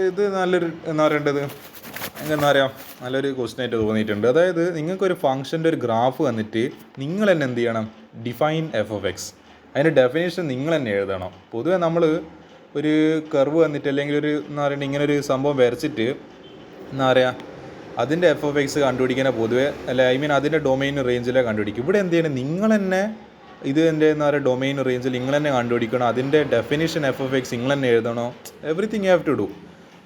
ഇത് നല്ലൊരു എന്താ പറയേണ്ടത് എന്താ പറയുക നല്ലൊരു ക്വസ്റ്റ്യൻ ആയിട്ട് തോന്നിയിട്ടുണ്ട്. അതായത് നിങ്ങൾക്കൊരു ഫംഗ്ഷൻ്റെ ഒരു ഗ്രാഫ് വന്നിട്ട് നിങ്ങൾ തന്നെ എന്ത് ചെയ്യണം? Define f(x). അതിൻ്റെ ഡെഫിനേഷൻ നിങ്ങൾ തന്നെ എഴുതണം. പൊതുവെ നമ്മൾ ഒരു കർവ് വന്നിട്ട് അല്ലെങ്കിൽ ഒരു എന്താ പറയുക ഇങ്ങനെ ഒരു സംഭവം വരച്ചിട്ട് എന്താ പറയുക അതിൻ്റെ f(x) കണ്ടുപിടിക്കാനെ പൊതുവെ അതിൻ്റെ ഡൊമൈൻ റേഞ്ചിലെ കണ്ടുപിടിക്കും. ഇവിടെ എന്ത് ചെയ്യണം? നിങ്ങൾ തന്നെ എൻ്റെ എന്താ പറയുക ഡൊമൈൻ റേഞ്ചിൽ നിങ്ങൾ തന്നെ കണ്ടുപിടിക്കണം. അതിൻ്റെ ഡെഫിനേഷൻ f(x) നിങ്ങൾ തന്നെ എഴുതണോ. Everything you have to do.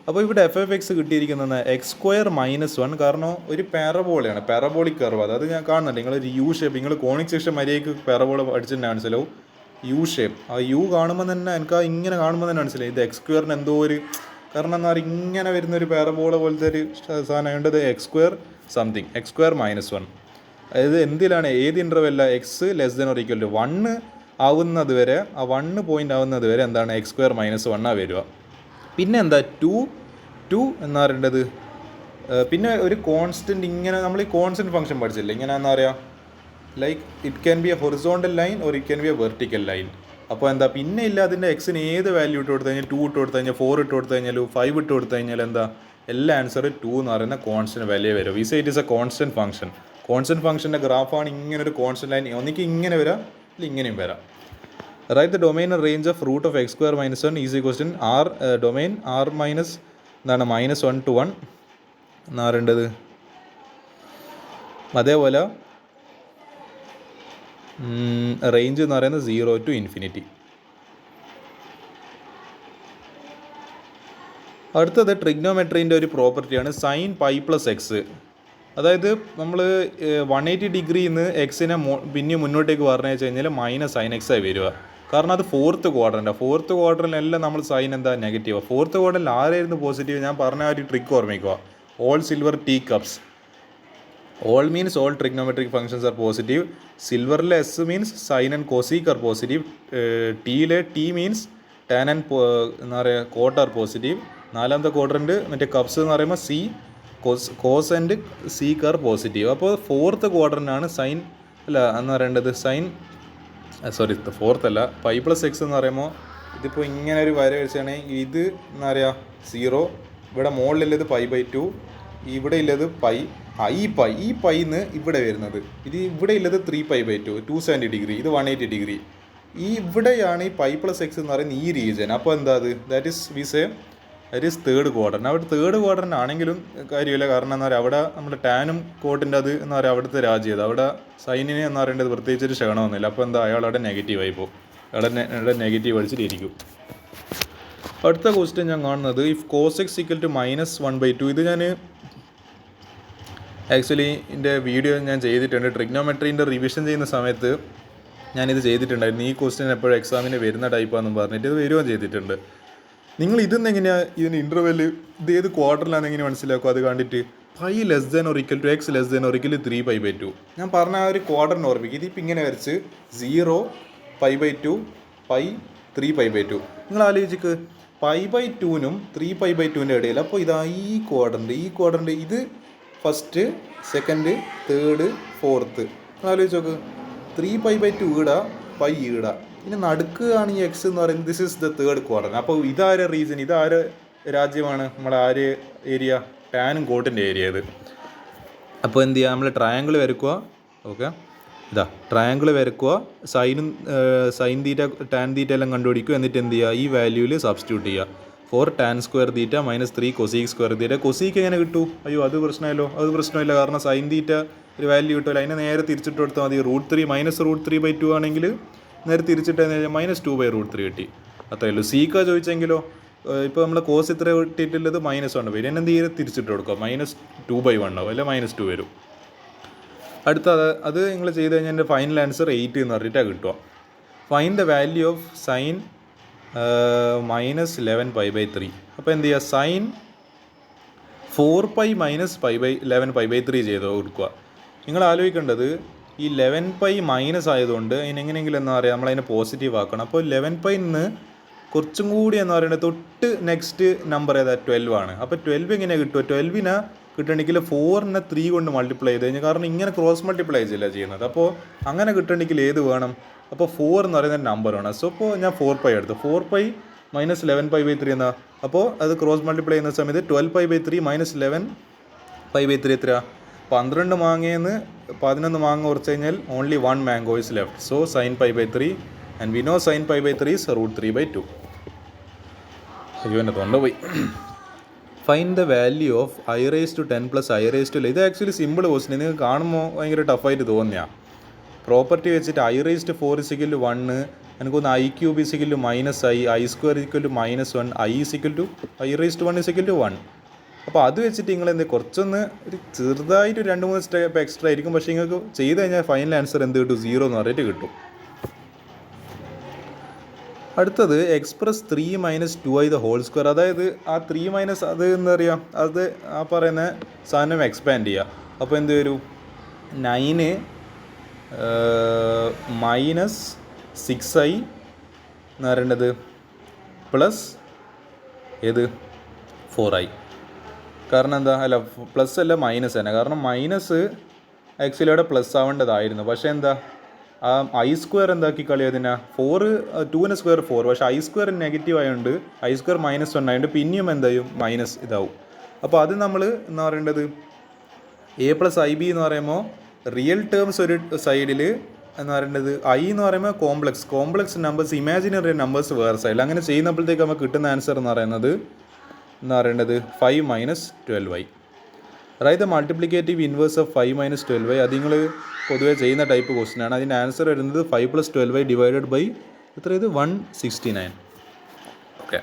അപ്പോൾ ഇവിടെ f(x) കിട്ടിയിരിക്കുന്നത് x² - 1. കാരണം ഒരു പാരബോളയാണ്, പാരബോളിക് കർവ്. അത് ഞാൻ കാണുന്നുണ്ട്. നിങ്ങളൊരു യു ഷേപ്പ്, നിങ്ങൾ കോണിക് സെക്ഷൻ മര്യാദയ്ക്ക് പാരബോള പഠിച്ചിട്ട് മനസ്സിലാവും. യു ഷേപ്പ്, ആ യു കാണുമ്പോൾ തന്നെ എനിക്ക് ഇങ്ങനെ കാണുമ്പോൾ തന്നെ മനസ്സിലായി ഇത് x² എന്തോ ഒരു കാരണം എന്താ പറയുക ഇങ്ങനെ വരുന്നൊരു പാരബോള പോലത്തെ ഒരു സാധനം വേണ്ടത് x² സംതിങ് x² - 1. അതായത് എന്തിലാണ് ഏത് ഇൻ്റർവെല്ല x < 1 ആവുന്നത് വരെ ആ 1 പോയിൻ്റ് ആവുന്നത് വരെ എന്താണ് x² - 1 വരിക. പിന്നെ എന്താ 2 എന്ന് പറയേണ്ടത്. പിന്നെ ഒരു കോൺസ്റ്റൻറ്റ് ഇങ്ങനെ നമ്മൾ ഈ കോൺസ്റ്റൻറ്റ് ഫംഗ്ഷൻ പഠിച്ചില്ലേ ഇങ്ങനെ എന്താ പറയുക like it can be A horizontal line or it can be A vertical line. അപ്പോൾ എന്താ പിന്നെ ഇല്ല അതിൻ്റെ എക്സിന് ഏത് വാല്യൂ ഇട്ട് കൊടുത്തു കഴിഞ്ഞാൽ 2 ഇട്ട് കൊടുത്തു കഴിഞ്ഞാൽ 4 ഇട്ട് കൊടുത്തു കഴിഞ്ഞാൽ 5 ഇട്ട് കൊടുത്തു കഴിഞ്ഞാൽ എന്താ എല്ലാ ആൻസർ 2 എന്ന് പറയുന്ന കോൺസ്റ്റൻറ്റ് വാല്യൂ വരും. We say it is a constant function. Constant ഫംഗ്ഷൻ്റെ ഗ്രാഫാണ് ഇങ്ങനെ ഒരു കോൺസ്റ്റൻറ്റ് ലൈൻ, ഒന്നിക്ക് ഇങ്ങനെ വരാം അല്ലെങ്കിൽ ഇങ്ങനെയും വരാം. Write the domain range of root of X square minus 1 is question R domain R minus എന്താണ് -1 to 1 എന്നാ പറയേണ്ടത്. അതേപോലെ റേഞ്ച് എന്ന് പറയുന്നത് 0 to ∞. അടുത്തത് ട്രിഗ്നോമെട്രീൻ്റെ ഒരു പ്രോപ്പർട്ടിയാണ് സൈൻ പൈ പ്ലസ് എക്സ്. അതായത് നമ്മൾ 180 ഡിഗ്രിന്ന് എക്സിനെ പിന്നെ മുന്നോട്ടേക്ക് പറഞ്ഞു വെച്ച് കഴിഞ്ഞാൽ മൈനസ് സൈൻ എക്സ് ആയി വരിക. കാരണം അത് ഫോർത്ത് ക്വാഡ്രൻ്റാണ് നമ്മൾ സൈൻ എന്താ നെഗറ്റീവ്. ഫോർത്ത് ക്വാഡ്രൻ്റിൽ ആരായിരുന്നു പോസിറ്റീവ്? ഞാൻ പറഞ്ഞ ഒരു ട്രിക്ക് ഓർമ്മിക്കുക. All silver tea cups. All means all trigonometric functions are positive. സിൽവറിലെ S means sine and cosec are positive. ടീയിലെ ടി മീൻസ് ടാൻ ആൻഡ് എന്താ പറയുക കോട്ട് ആർ പോസിറ്റീവ്. നാലാമത്തെ ക്വാഡ്രൻ്റ് മറ്റേ കപ്സ് എന്ന് പറയുമ്പോൾ C cos and sec are positive. അപ്പോൾ fourth ക്വാഡ്രൻ്റാണ് സൈൻ അല്ല എന്ന് പറയേണ്ടത് ഫോർത്ത് അല്ല പൈ പ്ലസ് എക്സ് എന്ന് പറയുമ്പോൾ ഇതിപ്പോൾ ഇങ്ങനെ ഒരു വര വെച്ചാണെങ്കിൽ ഇത് എന്താ പറയുക 0, ഇവിടെ മുകളിലുള്ളത് π/2, ഇവിടെ ഉള്ളത് പൈ. ഈ പൈന്ന് ഇവിടെ വരുന്നത് ഇത് ഇവിടെ ഉള്ളത് 3π/2 270 ഡിഗ്രി, ഇത് 180 ഡിഗ്രി. ഇവിടെയാണ് ഈ പൈ പ്ലസ് എക്സ് എന്ന് പറയുന്നത് ഈ റീജിയൻ. അപ്പോൾ എന്താ അത് ദാറ്റ് ഈസ് തേർഡ് ക്വാഡ്രൻ്റ്. അവിടെ തേർഡ് ക്വാഡ്രൻ്റ് ആണെങ്കിലും കാര്യമില്ല. കാരണം എന്താ പറയുക അവിടെ നമ്മുടെ ടാനും കോട്ടിൻ്റെ അത് എന്താ പറയുക അവിടുത്തെ രാജ്യം അവിടെ സൈനിനെ എന്ന് പറയേണ്ടത് പ്രത്യേകിച്ചൊരു ക്ഷണമൊന്നുമില്ല. അപ്പോൾ എന്താ അയാൾ അവിടെ നെഗറ്റീവായി പോകും, അവിടെ നെഗറ്റീവ് അടിച്ചിട്ടിരിക്കും. അടുത്ത ക്വസ്റ്റ്യൻ ഞാൻ കാണുന്നത് if cos X equal to -1/2. ഇത് ഞാൻ ആക്ച്വലി എൻ്റെ വീഡിയോ ഞാൻ ചെയ്തിട്ടുണ്ട്. ട്രിഗ്നോമെട്രീൻ്റെ റിവിഷൻ ചെയ്യുന്ന സമയത്ത് ഞാനിത് ചെയ്തിട്ടുണ്ടായിരുന്നു. ഈ ക്വസ്റ്റ്യൻ എപ്പോഴും എക്സാമിന് വരുന്ന ടൈപ്പാണെന്ന് പറഞ്ഞിട്ട് ഇത് വരുകയും ചെയ്തിട്ടുണ്ട്. നിങ്ങൾ ഇതെന്ന് എങ്ങനെയാണ് ഇതിന് ഇൻ്റർവെല് ഇത് ഏത് ക്വാർട്ടറിലാണെന്ന് എങ്ങനെ മനസ്സിലാക്കും? അത് കണ്ടിട്ട് π less than or equal to x less than or equal to 3π/2. ഞാൻ പറഞ്ഞ ആ ഒരു ക്വാർട്ടറിന് ഓർമ്മിക്കും. ഇതിപ്പോൾ ഇങ്ങനെ വരച്ച് 0 π/2 π 3π/2. നിങ്ങൾ ആലോചിക്ക് π/2നും 3π/2ൻ്റെ ഇടയിൽ. അപ്പോൾ ഇതാ ഈ ക്വാഡ്രൻ്റ് ഇത് ഫസ്റ്റ്, സെക്കൻഡ്, തേർഡ്, ഫോർത്ത്. ആലോചിച്ച് നോക്ക് 3π/2 ഈടാ പൈ ഈടാ. ഇനി നടുക്കുകയാണ് ഈ എക്സ് എന്ന് പറയുന്നത്. This is the third quadrant. അപ്പോൾ ഇതാരെ റീസൺ, ഇതാര് രാജ്യമാണ്? നമ്മളെ ആര് ഏരിയ? ടാനും കോട്ടിൻ്റെ ഏരിയ ഇത്. അപ്പോൾ എന്ത് ചെയ്യുക, നമ്മൾ ട്രയാങ്കിൾ വരയ്ക്കുക. ഓക്കെ, ഇതാ ട്രയാങ്കിൾ വരയ്ക്കുക. സൈൻ തീറ്റ ടാൻ തീറ്റ എല്ലാം കണ്ടുപിടിക്കുക. എന്നിട്ട് എന്ത് ചെയ്യുക, ഈ വാല്യൂവിൽ സബ്സ്റ്റിറ്റ്യൂട്ട് ചെയ്യുക. 4 tan square theta -3 cosec square theta. Cosec എങ്ങനെ കിട്ടൂ? അയ്യോ അത് പ്രശ്നമില്ല. കാരണം സൈൻ തീറ്റ ഒരു വാല്യൂ കിട്ടുമല്ലോ, അതിനെ നേരെ തിരിച്ചിട്ട് കൊടുത്താൽ മതി. √3 -√3/2 ആണെങ്കിൽ നേരെ തിരിച്ചിട്ട് -2/√3 കിട്ടി. അത്രയേ ഉള്ളൂ. സീക്ക ചോദിച്ചെങ്കിലോ ഇപ്പോൾ നമ്മൾ കോസ് ഇത്ര കിട്ടിയിട്ടുള്ളത് -1 വരും. എന്നെ തീരെ തിരിച്ചിട്ട് കൊടുക്കുക -2/1 ആവും, അല്ല -2 വരും. അത് നിങ്ങൾ ചെയ്ത് കഴിഞ്ഞാൽ എൻ്റെ ഫൈനൽ ആൻസർ 8 എന്ന് പറഞ്ഞിട്ടാണ് കിട്ടുക. Find the value of sine -11π/3. അപ്പോൾ എന്ത് ചെയ്യുക, സൈൻ 4π -11π/3 ചെയ്ത് കൊടുക്കുക. നിങ്ങൾ ആലോചിക്കേണ്ടത് ഈ 11π മൈനസ് ആയതുകൊണ്ട് അതിനെങ്ങനെയെങ്കിലും എന്താ പറയുക നമ്മളതിനെ പോസിറ്റീവ് ആക്കണം. അപ്പോൾ 11πന്ന് കുറച്ചും കൂടി എന്ന് പറയുന്നത് തൊട്ട് നെക്സ്റ്റ് നമ്പർ ഏതാ 12 ആണ്. അപ്പോൾ 12 എങ്ങനെ കിട്ടുക? 12നെ കിട്ടണമെങ്കിൽ 4നെ 3 കൊണ്ട് മൾട്ടിപ്ലൈ ചെയ്ത് കഴിഞ്ഞാൽ, കാരണം ഇങ്ങനെ ക്രോസ് മൾട്ടിപ്ലൈ ചെയ്യില്ല ചെയ്യുന്നത്. അപ്പോൾ അങ്ങനെ കിട്ടണമെങ്കിൽ ഏത് വേണം? അപ്പോൾ 4 എന്ന് പറയുന്ന നമ്പർ വേണം. സോ അപ്പോൾ ഞാൻ 4π എടുത്തു. 4π -11π/3 എന്നാ. അപ്പോൾ അത് ക്രോസ് മൾട്ടിപ്ലൈ ചെയ്യുന്ന സമയത്ത് 12π/3 -11π/3 എത്ര? 12 മാങ്ങയെന്ന് 11 മാങ്ങ കുറച്ച് കഴിഞ്ഞാൽ only 1 mango is left. So sin π/3 and we know sin π/3 is √3/2. അയ്യോ എൻ്റെ തൊണ്ട പോയി. Find the value of i⁻10 + i⁻11. ഇത് ആക്ച്വലി സിമ്പിൾ ക്വസ്റ്റ്യൻ. നിങ്ങൾക്ക് കാണുമ്പോൾ ഭയങ്കര ടഫായിട്ട് തോന്നിയാ. പ്രോപ്പർട്ടി വെച്ചിട്ട് i⁻4 = 1, എനിക്കൊന്ന് i³ = -i, i² = -1, i⁻1 = 1. അപ്പോൾ അത് വെച്ചിട്ട് നിങ്ങൾ എന്ത് കുറച്ചൊന്ന് ഒരു ചെറുതായിട്ട് 2-3 സ്റ്റെപ്പ് എക്സ്ട്രാ ആയിരിക്കും. പക്ഷേ നിങ്ങൾക്ക് ചെയ്ത് കഴിഞ്ഞാൽ ഫൈനൽ ആൻസർ എന്ത് കിട്ടും? 0 എന്ന് പറഞ്ഞിട്ട് കിട്ടും. അടുത്തത് express 3 - 2i the whole square. അതായത് ആ 3 - അത് എന്താ പറയുക, അത് ആ പറയുന്ന സാധനം എക്സ്പാൻഡ് ചെയ്യുക. അപ്പോൾ എന്ത് വരും? 9 -6i എന്ന് പറയേണ്ടത് പ്ലസ് ഏത് 4i. കാരണം എന്താ, അല്ല പ്ലസ് അല്ല മൈനസ് തന്നെ. കാരണം മൈനസ് ആക്ച്വലി അവിടെ പ്ലസ് ആവേണ്ടതായിരുന്നു. പക്ഷേ എന്താ ഐ സ്ക്വയർ എന്താക്കി കളി അതിനാ 4 2ന് സ്ക്വയർ 4, പക്ഷേ ഐ സ്ക്വയർ നെഗറ്റീവ് ആയതുകൊണ്ട് ഐ സ്ക്വയർ -1 ആയതുകൊണ്ട് പിന്നെയും എന്തായും മൈനസ് ഇതാവും. അപ്പോൾ അത് നമ്മൾ എന്താ പറയേണ്ടത്, a+ib എന്ന് പറയുമ്പോൾ റിയൽ ടേംസ് ഒരു സൈഡിൽ എന്ന് പറയേണ്ടത്, ഐ എന്ന് പറയുമ്പോൾ കോംപ്ലക്സ് നമ്പേഴ്സ്, ഇമാജിനറി നമ്പേഴ്സ് വേറെ സൈഡിൽ. അങ്ങനെ ചെയ്യുന്നപ്പോഴത്തേക്ക് നമുക്ക് കിട്ടുന്ന ആൻസർ എന്ന് പറയുന്നത് എന്താ പറയേണ്ടത് 5 - 12y. അതായത് മൾട്ടിപ്ലിക്കേറ്റീവ് ഇൻവേഴ്സ് ഓഫ് 5 - 12y. അത് നിങ്ങൾ പൊതുവെ ചെയ്യുന്ന ടൈപ്പ് ക്വസ്റ്റ്യൻ ആണ്. അതിൻ്റെ ആൻസർ വരുന്നത് 5 + 12y ഡിവൈഡഡ് ബൈ എത്ര ഇത് 169. Okay.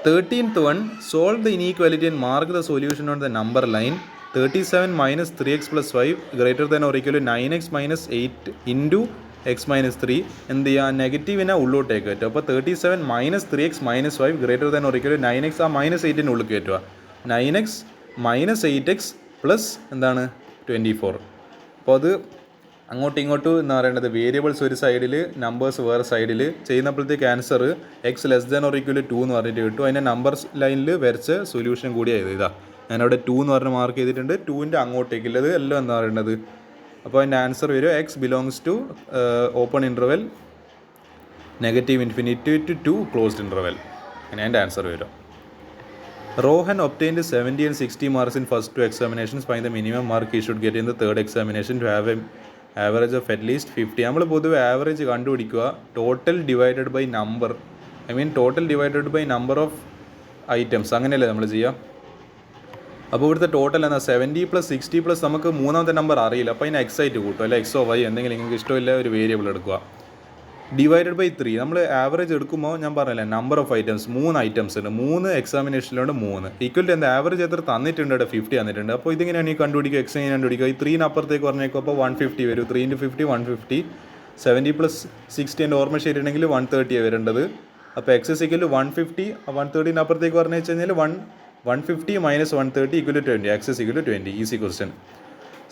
13th one, solve the inequality and mark the solution on the number line. 37 - 3x + 5 greater than or equal to 9x - 8 into x - 3. എന്ത് ചെയ്യുക, നെഗറ്റീവിനെ ഉള്ളോട്ടേക്ക് കയറ്റുക. അപ്പോൾ 37 - 3x - 5 greater than or equal to 9x, ആ -8ൻ്റെ ഉള്ളിൽ കയറ്റുക. 9x - 8x plus എന്താണ് 24. അപ്പോൾ അത് അങ്ങോട്ടും ഇങ്ങോട്ടും എന്ന് പറയുന്നത് വേരിയബിൾസ് ഒരു സൈഡിൽ, നമ്പേഴ്സ് വേറെ സൈഡിൽ ചെയ്യുന്നപ്പോഴത്തേക്ക് answer x less than or equal to 2 എന്ന് പറഞ്ഞിട്ട് കിട്ടും. അതിൻ്റെ നമ്പർ ലൈനിൽ വരച്ച സൊല്യൂഷൻ കൂടിയായത് ഇതാ. ഞാനവിടെ 2 എന്ന് പറഞ്ഞ് മാർക്ക് ചെയ്തിട്ടുണ്ട്. 2ൻ്റെ അങ്ങോട്ടേക്കുള്ളത് എല്ലാം എന്താ പറയുന്നത്. അപ്പോൾ അതിൻ്റെ ആൻസർ വരും X belongs to open interval -∞ to 2 closed interval. അങ്ങനെ അതിൻ്റെ ആൻസർ വരും. Rohan obtained 70 and 60 marks in first 2 examinations. Find the minimum mark he should get in the third examination to have an average of at least 50. നമ്മൾ പൊതുവെ average കണ്ടുപിടിക്കുക total divided by number, total divided by number of items, അങ്ങനെയല്ലേ നമ്മൾ ചെയ്യുക. അപ്പോൾ ഇവിടുത്തെ total എന്നാൽ 70 + 60 + നമുക്ക് മൂന്നാമത്തെ നമ്പർ അറിയില്ല. അപ്പോൾ അതിന് എക്സ് ആയിട്ട് കൂട്ടും, അല്ലെ എക്സോ വൈ എന്തെങ്കിലും നിങ്ങൾക്ക് ഇഷ്ടമില്ല ഒരു വേരിയബിൾ എടുക്കുക. ഡിവൈഡഡ് ബൈ 3 നമ്മൾ ആവറേജ് എടുക്കുമ്പോൾ ഞാൻ പറഞ്ഞില്ലേ നമ്പർ ഓഫ് ഐറ്റംസ് 3 ഐറ്റംസ് ഉണ്ട്, 3 എക്സാമിനേഷനിലുണ്ട് 3 ഈക്വൽ ടു എന്താ ആവറേജ് എത്ര തന്നിട്ടുണ്ട്, 50 തന്നിട്ടുണ്ട്. അപ്പോൾ ഇതിങ്ങനെയാണ് ഈ കണ്ടുപിടിക്കുക, എക്സ് എങ്ങനെ കണ്ടുപിടിക്കുക. ഈ 3ന് അപ്പുറത്തേക്ക് പറഞ്ഞേക്കും, അപ്പോൾ 150 വരും. 3 × 50 150. 70 + 60 എൻ്റെ ഓർമ്മ ശരിയുണ്ടെങ്കിൽ 130 വരേണ്ടത്. അപ്പോൾ എക്സ് = 150, 130ന് അപ്പുറത്തേക്ക് പറഞ്ഞു വെച്ച് കഴിഞ്ഞാൽ 150 - 130 = 20. X = 20. Easy question.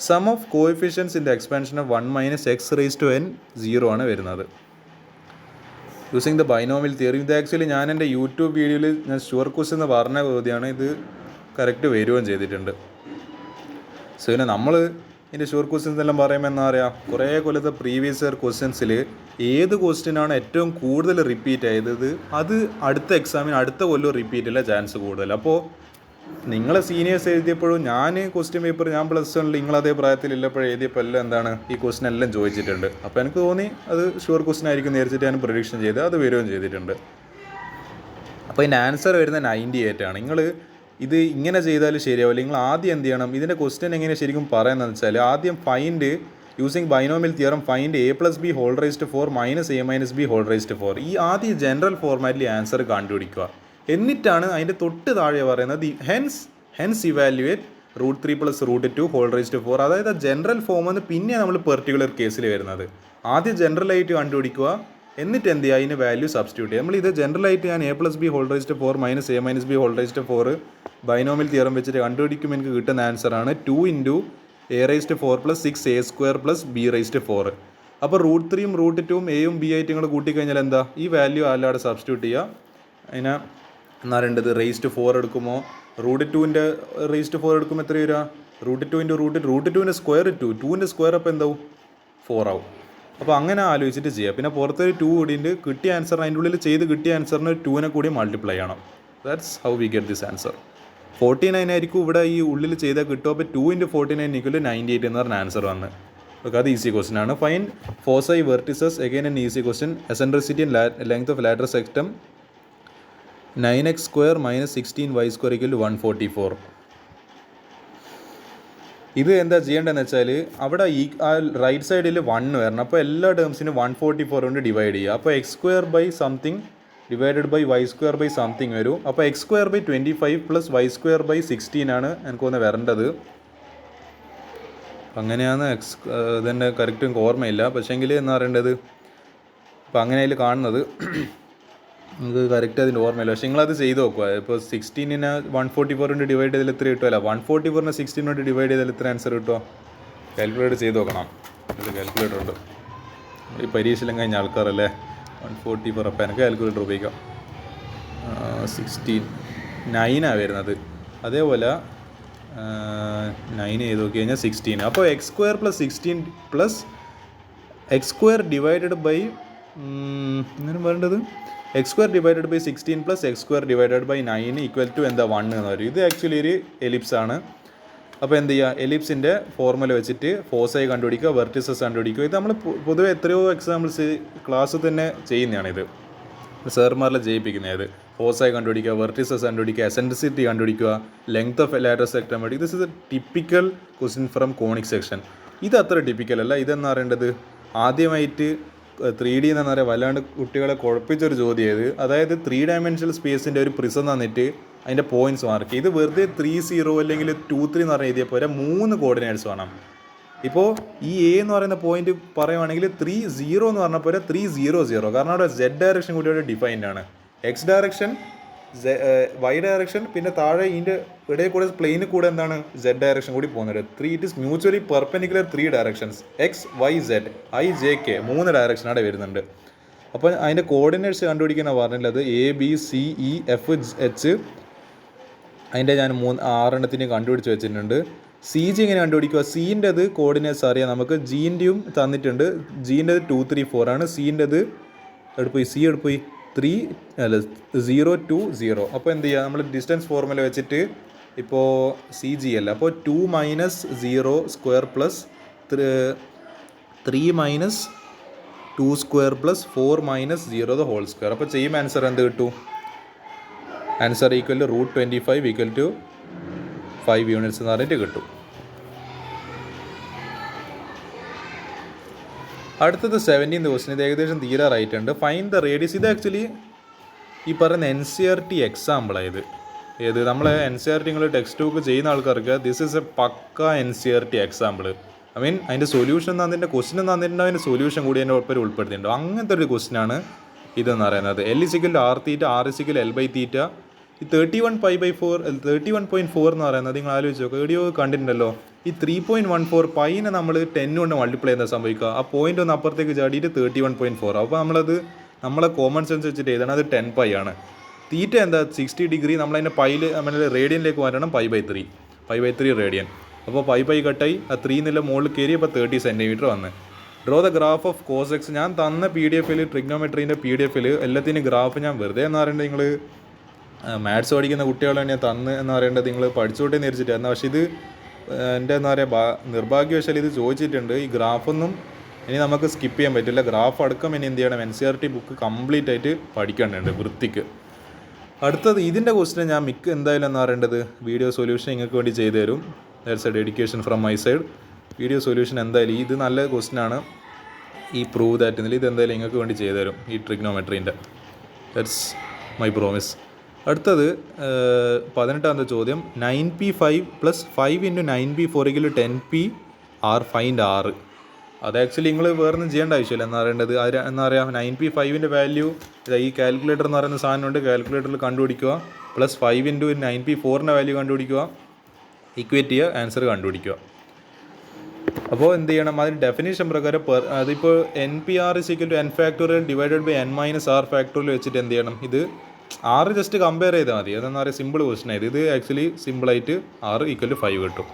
Sum of coefficients in the expansion of 1 - x⁻n 0 ആണ് വരുന്നത്. Using the binomial theory. ഇത് ആക്ച്വലി ഞാൻ എൻ്റെ യൂട്യൂബ് വീഡിയോയിൽ ഞാൻ ഷുവർ ക്വസ്റ്റ്യൻ എന്ന് പറഞ്ഞ ചോദ്യമാണ്. ഇത് കറക്റ്റ് വരികയും ചെയ്തിട്ടുണ്ട്. സോ പിന്നെ നമ്മൾ ഇതിൻ്റെ ഷുവർ ക്വസ്റ്റ്യൻസ് എല്ലാം പറയുമ്പോൾ എന്താ പറയുക, കുറേ കൊല്ലത്തെ പ്രീവിയസ് ഇയർ ക്വസ്റ്റ്യൻസിൽ ഏത് ക്വസ്റ്റ്യനാണ് ഏറ്റവും കൂടുതൽ റിപ്പീറ്റ് ആയത് അത് അടുത്ത എക്സാമിന് അടുത്ത കൊല്ലം റിപ്പീറ്റ് ചെയ്യാൻ ചാൻസ് കൂടുതൽ. അപ്പോൾ നിങ്ങളെ സീനിയേഴ്സ് എഴുതിയപ്പോഴും ഞാൻ ക്വസ്റ്റ്യൻ പേപ്പർ ഞാൻ +1 നിങ്ങളതേ പ്രായത്തിലുള്ളപ്പോഴും എഴുതിയപ്പോൾ എല്ലാം എന്താണ് ഈ ക്വസ്റ്റ്യൻ എല്ലാം ചോദിച്ചിട്ടുണ്ട്. അപ്പോൾ എനിക്ക് തോന്നി അത് ഷുവർ ക്വസ്റ്റ്യൻ ആയിരിക്കും നേരിച്ചിട്ട് ഞാൻ പ്രഡിക്ഷൻ ചെയ്ത് അത് വരികയും ചെയ്തിട്ടുണ്ട്. അപ്പോൾ ഇതിൻ്റെ ആൻസർ വരുന്നത് 98 ആണ്. നിങ്ങൾ ഇത് ഇങ്ങനെ ചെയ്താൽ ശരിയാവില്ല. നിങ്ങൾ ആദ്യം എന്ത് ചെയ്യണം, ഇതിൻ്റെ ക്വസ്റ്റ്യൻ എങ്ങനെ ശരിക്കും പറയുന്നതെന്ന് വെച്ചാൽ ആദ്യം find using binomial theorem find a+b whole raised to 4 - a - b whole raised to 4. ഈ ആദ്യം ജനറൽ ഫോർമാറ്റിൽ ആൻസർ കണ്ടുപിടിക്കുക. എന്നിട്ടാണ് അതിൻ്റെ തൊട്ട് താഴെ പറയുന്നത് hence evaluate √3 + √2 whole raised to 4. അതായത് ജനറൽ ഫോം എന്ന് പിന്നെ നമ്മൾ പെർട്ടിക്കുലർ കേസിൽ വരുന്നത്. ആദ്യം ജനറലായിട്ട് കണ്ടുപിടിക്കുക, എന്നിട്ട് എന്ത് ചെയ്യുക അതിന് വാല്യൂ സബ്സ്റ്റിറ്റ്യൂട്ട് ചെയ്യുക. നമ്മളിത് ജനറലായിട്ട് ഞാൻ a+b whole raised to 4 - a - b whole raised to 4 binomial theorem വെച്ചിട്ട് കണ്ടുപിടിക്കുമ്പോൾ എനിക്ക് കിട്ടുന്ന ആൻസറാണ് 2 × a⁻4 + 6a² + b⁻4. അപ്പോൾ √3 √2 a b ആയിട്ട് നിങ്ങൾ കൂട്ടിക്കഴിഞ്ഞാൽ എന്താ ഈ വാല്യൂ അല്ലാതെ സബ്സ്റ്റിറ്റ്യൂട്ട് ചെയ്യുക. അതിനെ എന്നാ പറയേണ്ടത് √4 എടുക്കുമ്പോൾ √2ൻ്റെ √4 എടുക്കുമ്പോൾ എത്ര വരിക, √2 × √2ൻ്റെ സ്ക്വയർ 2ൻ്റെ സ്ക്വയർ അപ്പോൾ എന്താവും 4 ആവും. അപ്പോൾ അങ്ങനെ ആലോചിച്ചിട്ട് ചെയ്യുക. പിന്നെ പുറത്തൊരു 2 കൂടിയിട്ട് കിട്ടിയ ആൻസർ അതിൻ്റെ ഉള്ളിൽ ചെയ്ത് കിട്ടിയ ആൻസറിന് 2നെ കൂടി മൾട്ടിപ്ലൈ ചെയ്യണം. That's how we get this answer. 49 ആയിരിക്കും ഇവിടെ ഈ ഉള്ളിൽ ചെയ്താൽ കിട്ടും. അപ്പോൾ 2 × 49 = 98 എന്ന് പറഞ്ഞ ആൻസർ വന്ന്. ഓക്കെ, അത് ഈസി ക്വസ്റ്റൻ ആണ്. Find foci vertices again an easy question. Eccentricity and length of latus rectum 9x² - 16y² = 144. ഇത് എന്താ ചെയ്യേണ്ടതെന്ന് വെച്ചാൽ അവിടെ ആ റൈറ്റ് സൈഡിൽ 1 വരണം. അപ്പോൾ എല്ലാ ടേംസിനും 144 കൊണ്ട് ഡിവൈഡ് ചെയ്യുക. അപ്പോൾ x² / something divided by y² / something വരും. അപ്പോൾ x² / 25 + y² / 16 ആണ് എനിക്കൊന്ന് വരേണ്ടത്. അങ്ങനെയാണ് ഇതെൻ്റെ കറക്റ്റ് എനിക്ക് ഓർമ്മയില്ല, പക്ഷേങ്കിൽ എന്ന് പറയേണ്ടത് അപ്പോൾ അങ്ങനെ അതിൽ കാണുന്നത് നമുക്ക് കറക്റ്റ് അതിൻ്റെ ഓർമ്മയില്ല. പക്ഷേ നിങ്ങളത് ചെയ്ത് നോക്കുക. ഇപ്പോൾ 16നെ 144 കൊണ്ട് ഡിവൈഡ് ചെയ്താൽ എത്ര കിട്ടുമല്ല, 144നെ 16 കൊണ്ട് ഡിവൈഡ് ചെയ്താൽ എത്ര ആൻസർ കിട്ടുമോ? കാൽക്കുലേറ്റർ ചെയ്ത് നോക്കണം. ഇത് കാൽക്കുലേറ്റർ ഉണ്ട് ഈ പരീക്ഷയിലും കഴിഞ്ഞ ആൾക്കാരല്ലേ. 144 അപ്പോൾ എനിക്ക് കാൽക്കുലേറ്റർ ഉപയോഗിക്കാം. 16 9 വരുന്നത്. അതേപോലെ 9 ചെയ്ത് നോക്കി കഴിഞ്ഞാൽ 16. അപ്പോൾ x² + 16 + X square divided by ഇങ്ങനെ പറയേണ്ടത് X square divided by 16 plus X square divided by 9 equal to എന്താ 1 എന്ന് പറയും. ഇത് ആക്ച്വലി ഒരു എലിപ്സ് ആണ്. അപ്പോൾ എന്ത് ചെയ്യുക, എലിപ്സിൻ്റെ ഫോർമുല വെച്ചിട്ട് ഫോസൈ കണ്ടുപിടിക്കുക, വെർട്ടിസസ് കണ്ടുപിടിക്കുക. ഇത് നമ്മൾ പൊതുവെ എത്രയോ എക്സാമ്പിൾസ് ക്ലാസ്സിൽ തന്നെ ചെയ്യുന്നതാണിത്, സാർമാരിൽ ജയിപ്പിക്കുന്നത്. ഫോസൈ കണ്ടുപിടിക്കുക, വെർട്ടിസസ് കണ്ടുപിടിക്കുക, എസെൻട്രിസിറ്റി കണ്ടുപിടിക്കുക, ലെങ്ത് ഓഫ് ലാറ്ററൽ സെക്ടം കണ്ടുപിടിക്കുക. This is A typical question from conic section. ഇത് അത്ര ടിപ്പിക്കൽ അല്ല. ഇതെന്ന് പറയേണ്ടത് ആദ്യമായിട്ട് 3D എന്ന് പറയാൻ വല്ലാണ്ട് കുട്ടികളെ കുഴപ്പിച്ചൊരു ചോദ്യം ഇത്. അതായത് 3 ഡയമെൻഷണൽ സ്പേസിൻ്റെ ഒരു പ്രിസം തന്നിട്ട് അതിൻ്റെ പോയിൻറ്റ്സ് മാർക്ക് ചെയ്ത് വെറുതെ 3-0 അല്ലെങ്കിൽ 2-3 എന്ന് പറഞ്ഞ എഴുതിയാൽ പോരാ, 3 കോർഡിനേറ്റ്സ് വേണം. ഇപ്പോൾ ഈ എ എന്ന് പറയുന്ന പോയിന്റ് പറയുവാണെങ്കിൽ 3-0 എന്ന് പറഞ്ഞാൽ പോരാ 3-0-0, കാരണം അവിടെ Z ഡയറക്ഷൻ കൂടി അവിടെ ഡിഫൈൻഡ് ആണ്. എക്സ് ഡയറക്ഷൻ, വൈ ഡയറക്ഷൻ, പിന്നെ താഴെ ഇതിൻ്റെ ഇടയിൽ കൂടെ പ്ലെയിനിൽ കൂടെ എന്താണ് Z ഡയറക്ഷൻ കൂടി പോകുന്നത്. It is mutually perpendicular 3 directions, X Y Z I J K 3 direction അവിടെ വരുന്നുണ്ട്. അപ്പോൾ അതിൻ്റെ കോർഡിനേറ്റ്സ് കണ്ടുപിടിക്കുന്ന പറഞ്ഞിട്ടുള്ളത് ABCEFH. അതിൻ്റെ ഞാൻ 6 കണ്ടുപിടിച്ച് വെച്ചിട്ടുണ്ട്. CG എങ്ങനെ കണ്ടുപിടിക്കുക? സീൻ്റെത് കോർഡിനേറ്റ്സ് അറിയാം നമുക്ക്, ജീൻ്റെയും തന്നിട്ടുണ്ട്. ജീൻ്റെത് 2, 3, 4 ആണ്. സീൻ്റെത് എടുപ്പോയി, സി എടുപ്പോയി 0, 2, 0. അപ്പോൾ എന്ത് ചെയ്യുക, നമ്മൾ ഡിസ്റ്റൻസ് ഫോർമുല വെച്ചിട്ട് ഇപ്പോൾ CG അല്ല, അപ്പോൾ 2 - 0 square plus 3 - 2 square plus 4 - 0 the whole square. അപ്പോൾ ചെയ്യുമ്പോൾ ആൻസർ എന്ത് കിട്ടും? Answer equal to √25 equal to 5 units എന്ന് പറഞ്ഞിട്ട് കിട്ടും. അടുത്തത് 17th ക്വസ്റ്റ്യൻ. ഇത് ഏകദേശം തീരാറായിട്ടുണ്ട്. Find the radius. ഇത് ആക്ച്വലി ഈ പറയുന്ന NCERT എക്സാമ്പിളായത്. ഏത് നമ്മളെ NCERT നിങ്ങൾ ടെക്സ്റ്റ് ബുക്ക് ചെയ്യുന്ന ആൾക്കാർക്ക് this is a pakka NCERT example. I mean അതിൻ്റെ സൊല്യൂഷൻ തന്നിട്ട് ക്വസ്റ്റ്യൻ തന്നിട്ടുണ്ടോ, അതിൻ്റെ സൊല്യൂഷൻ കൂടി അതിൻ്റെ ഒപ്പം ഉൾപ്പെടുത്തിയിട്ടുണ്ടോ, അങ്ങനത്തെ ഒരു ക്വസ്റ്റ്യനാണ് ഇതെന്ന് പറയുന്നത്. L=R⁻, R=L/θ. ഈ 31.4 എന്ന് പറയുന്നത് നിങ്ങൾ ആലോചിച്ച് നോക്കുക, വീഡിയോ കണ്ടിട്ടുണ്ടല്ലോ. ഈ 3.14 പൈനെ നമ്മൾ 10 കൊണ്ട് മൾട്ടിപ്ലൈ ചെയ്യുന്ന സംഭവിക്കുക, ആ പോയിന്റ് ഒന്ന് അപ്പുറത്തേക്ക് ചാടിയിട്ട് 31.4. അപ്പോൾ നമ്മളെ കോമൺ സെൻസ് വെച്ചിട്ട് എഴുതണം, അത് 10 പൈ ആണ്. തീറ്റ എന്താ 60 ഡിഗ്രി, നമ്മളതിൻ്റെ പൈല് നമ്മൾ റേഡിയനിലേക്ക് മാറ്റണം, π/3 റേഡിയൻ. അപ്പോൾ പൈ കട്ടായി, ആ 3 എന്നുള്ള മുകളിൽ കയറി, അപ്പോൾ 30 സെൻറ്റിമീറ്റർ വന്ന്. Draw the graph of cos X. ഞാൻ തന്ന PDF ട്രിഗ്നോമെട്രീൻ്റെ PDF എല്ലാത്തിനും ഗ്രാഫ് ഞാൻ വെറുതെ എന്ന് പറയേണ്ടത്, നിങ്ങൾ മാത്സ് പഠിക്കുന്ന കുട്ടികളാണ് ഞാൻ തന്ന് എന്ന് പറയേണ്ടത്, നിങ്ങൾ പഠിച്ചോട്ടേ നേരിച്ചിട്ടായിരുന്നു. പക്ഷേ ഇത് എൻ്റെ എന്താ പറയുക നിർഭാഗ്യവശാൽ ഇത് ചോദിച്ചിട്ടുണ്ട്. ഈ ഗ്രാഫൊന്നും ഇനി നമുക്ക് സ്കിപ്പ് ചെയ്യാൻ പറ്റില്ല. ഗ്രാഫ് അടക്കം ഇനി എന്ത് ചെയ്യണം, NCERT ബുക്ക് കംപ്ലീറ്റ് ആയിട്ട് പഠിക്കേണ്ടതുണ്ട് വൃത്തിക്ക്. അടുത്തത് ഇതിൻ്റെ ക്വസ്റ്റ്യൻ ഞാൻ എന്തായാലും എന്ന് പറയേണ്ടത് വീഡിയോ സൊല്യൂഷൻ നിങ്ങൾക്ക് വേണ്ടി ചെയ്തു തരും. That's A dedication from my side. Video solution എന്തായാലും ഇത് നല്ല ക്വസ്റ്റ്യൻ ആണ്. ഈ പ്രൂവ് ദാറ്റ് എന്നില്ല, ഇത് എന്തായാലും നിങ്ങൾക്ക് വേണ്ടി ചെയ്തു തരും ഈ ട്രിഗ്നോമെട്രീൻ്റെ. That's my promise. അടുത്തത് 18ാമത്തെ ചോദ്യം. 9p5 + 5 × 9p4 = 10p r. Find r. അത് ആക്ച്വലി നിങ്ങൾ വേറൊന്നും ചെയ്യേണ്ട ആവശ്യമില്ല. എന്നാ പറയേണ്ടത്, എന്താ പറയുക, 9p5ൻ്റെ വാല്യൂ ഈ കാൽക്കുലേറ്റർ എന്ന് പറയുന്ന സാധനമുണ്ട്, കാൽക്കുലേറ്ററിൽ കണ്ടുപിടിക്കുക, പ്ലസ് 5 × 9p4ൻ്റെ വാല്യൂ കണ്ടുപിടിക്കുക, ഇക്വേറ്റ് ചെയ്യുക, ആൻസർ കണ്ടുപിടിക്കുക. അപ്പോൾ എന്ത് ചെയ്യണം, അതിന് ഡെഫിനേഷൻ പ്രകാരം അതിപ്പോൾ NPR = n factorial divided by n - r factorial വെച്ചിട്ട് എന്ത് ചെയ്യണം, ഇത് R ജസ്റ്റ് കമ്പയർ ചെയ്താൽ മതി. അതെന്താ പറയുക, സിമ്പിൾ ക്വസ്റ്റൻ ആയത്. ഇത് ആക്ച്വലി സിമ്പിളായിട്ട് R = 5 കിട്ടും.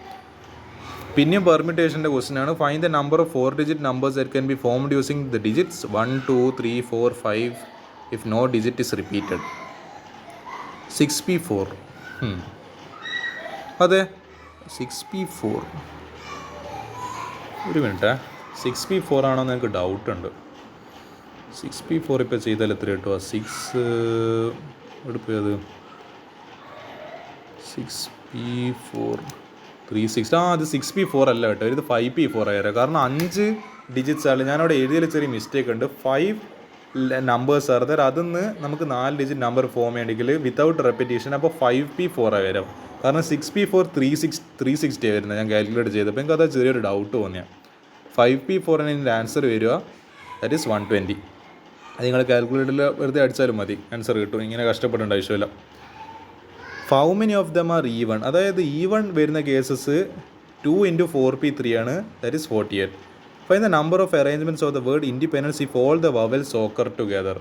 പിന്നെയും പെർമിറ്റേഷൻ്റെ ക്വസ്റ്റൻ ആണ്. Find the number of 4-digit numbers that can be formed using the digits 1, 2, 3, 4, 5 if no digit is repeated. 6p4. അതെ, 6p4. ഒരു മിനിറ്റ്, 6p4 ആണോ എന്ന് എനിക്ക് ഡൗട്ടുണ്ട്. 6p4 ഇപ്പോൾ ചെയ്താൽ എത്ര കിട്ടുക? 6 എടുപ്പത് 6p4 360. അത് 6p4 അല്ല കേട്ടോ, ഇത് 5p4 ആയിരുന്നു. കാരണം 5 ഡിജിറ്റ്സ് ആണ്. ഞാനവിടെ എഴുതിയതിൽ ചെറിയ മിസ്റ്റേക്ക് ഉണ്ട്. 5 നമ്പേഴ്സ് ആണ് തരാം, അതിന്ന് നമുക്ക് 4 ഡിജിറ്റ് നമ്പർ ഫോം ചെയ്യണമെങ്കിൽ വിത്തൗട്ട് റെപ്പിറ്റേഷൻ. അപ്പോൾ 5p4 വരാം. കാരണം 6p4 360 ആയിരുന്നു ഞാൻ കാൽക്കുലേറ്റ് ചെയ്തപ്പോൾ. എനിക്ക് അത് ചെറിയൊരു ഡൗട്ട് തോന്നിയാൽ. 5p4 ഇതിൻ്റെ ആൻസർ വരിക, ദാറ്റ് ഈസ് 120. അത് നിങ്ങൾ കാൽക്കുലേറ്ററിൽ വെറുതെ അടിച്ചാലും മതി, ആൻസർ കിട്ടും. ഇങ്ങനെ കഷ്ടപ്പെടേണ്ട ആവശ്യമില്ല. How many of them are even. അതായത് ഈവൺ വരുന്ന കേസസ് 2 × 4p3 ആണ്, that is 48. Find the number of arrangements of the word independence if all the vowels ochre together.